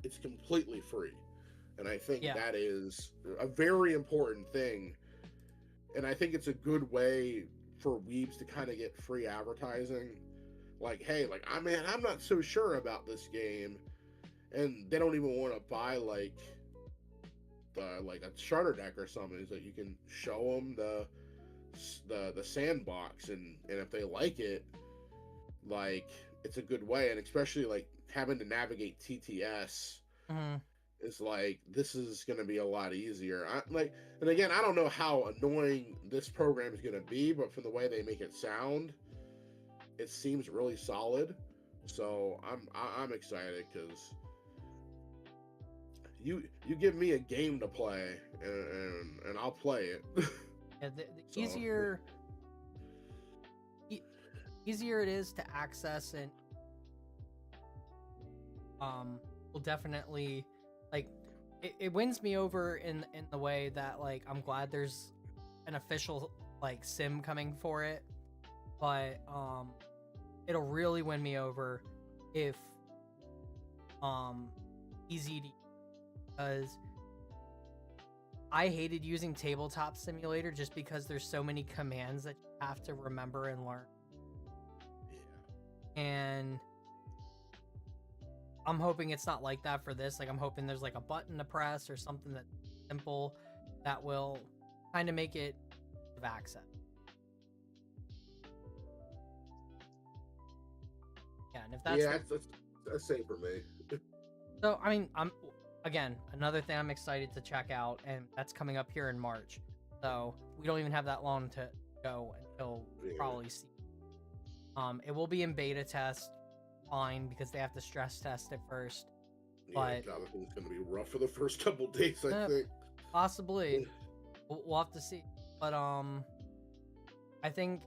It's completely free. And I think that is a very important thing. And I think it's a good way for weebs to kind of get free advertising. Like, hey, like, I'm not so sure about this game. And they don't even want to buy like a starter deck or something. So you can show them the sandbox, and if they like it, like, it's a good way. And especially like having to navigate TTS is like, this is going to be a lot easier. And again, I don't know how annoying this program is going to be, but from the way they make it sound, it seems really solid. So I'm excited because you give me a game to play and I'll play it. Yeah, the so, easier it is to access, and will definitely, like, it wins me over in the way that, like, I'm glad there's an official like sim coming for it, but it'll really win me over if easy to, because I hated using Tabletop Simulator just because there's so many commands that you have to remember and learn. Yeah. And I'm hoping it's not like that for this. Like, I'm hoping there's like a button to press or something that's simple that will kind of make it of access. Yeah, and if that's that's same for me. So, I mean, again, another thing I'm excited to check out, and that's coming up here in March. So we don't even have that long to go until probably see. It will be in beta test, fine, because they have to stress test it first. Yeah, God, I think it's gonna be rough for the first couple days. I think possibly we'll have to see, but I think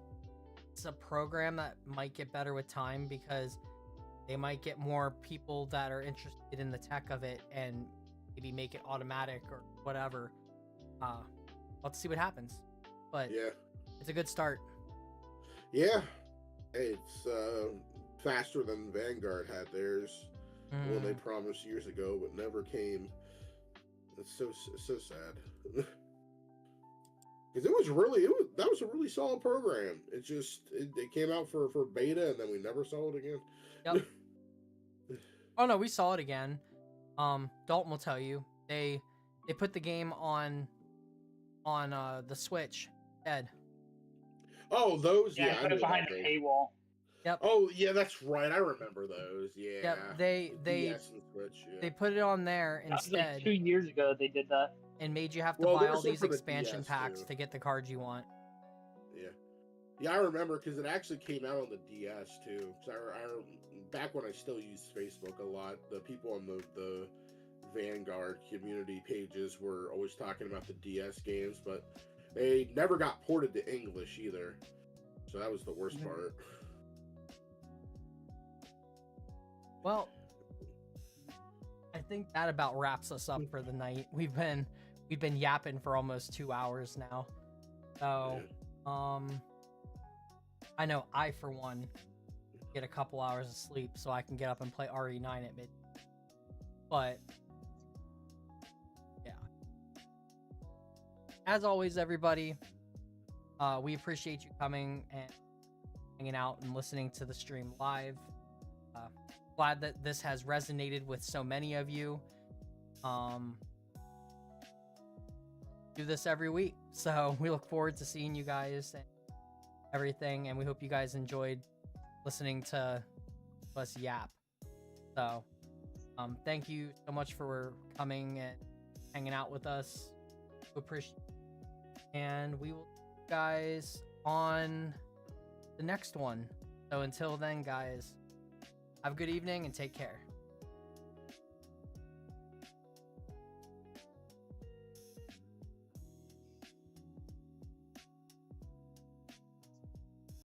it's a program that might get better with time because they might get more people that are interested in the tech of it and maybe make it automatic or whatever. Let's see what happens. But yeah, it's a good start. Yeah, it's faster than Vanguard had theirs when they promised years ago, but never came. It's so sad. Because that was a really solid program. It just it came out for beta and then we never saw it again. Yep. Oh no, we saw it again. Dalton will tell you they put the game on the Switch instead. Oh, those I put it behind a paywall. Yep. Oh yeah, that's right. I remember those. Yeah. Yep. They Switch, yeah. They put it on there instead. That was like 2 years ago they did that. And made you have to buy all these expansion packs to get the cards you want. Yeah. Yeah, I remember because it actually came out on the DS too. Because back when I still used Facebook a lot, the people on the Vanguard community pages were always talking about the DS games, but they never got ported to English either. So that was the worst part. Well, I think that about wraps us up for the night. We've been yapping for almost 2 hours now. So, I know I, for one, get a couple hours of sleep so I can get up and play RE9 at midnight. But, yeah. As always, everybody, we appreciate you coming and hanging out and listening to the stream live. Glad that this has resonated with so many of you. Do this every week, so we look forward to seeing you guys and everything, and we hope you guys enjoyed listening to us yap. So thank you so much for coming and hanging out with us. We appreciate it. And we will see you guys on the next one. So until then, guys, have a good evening and take care.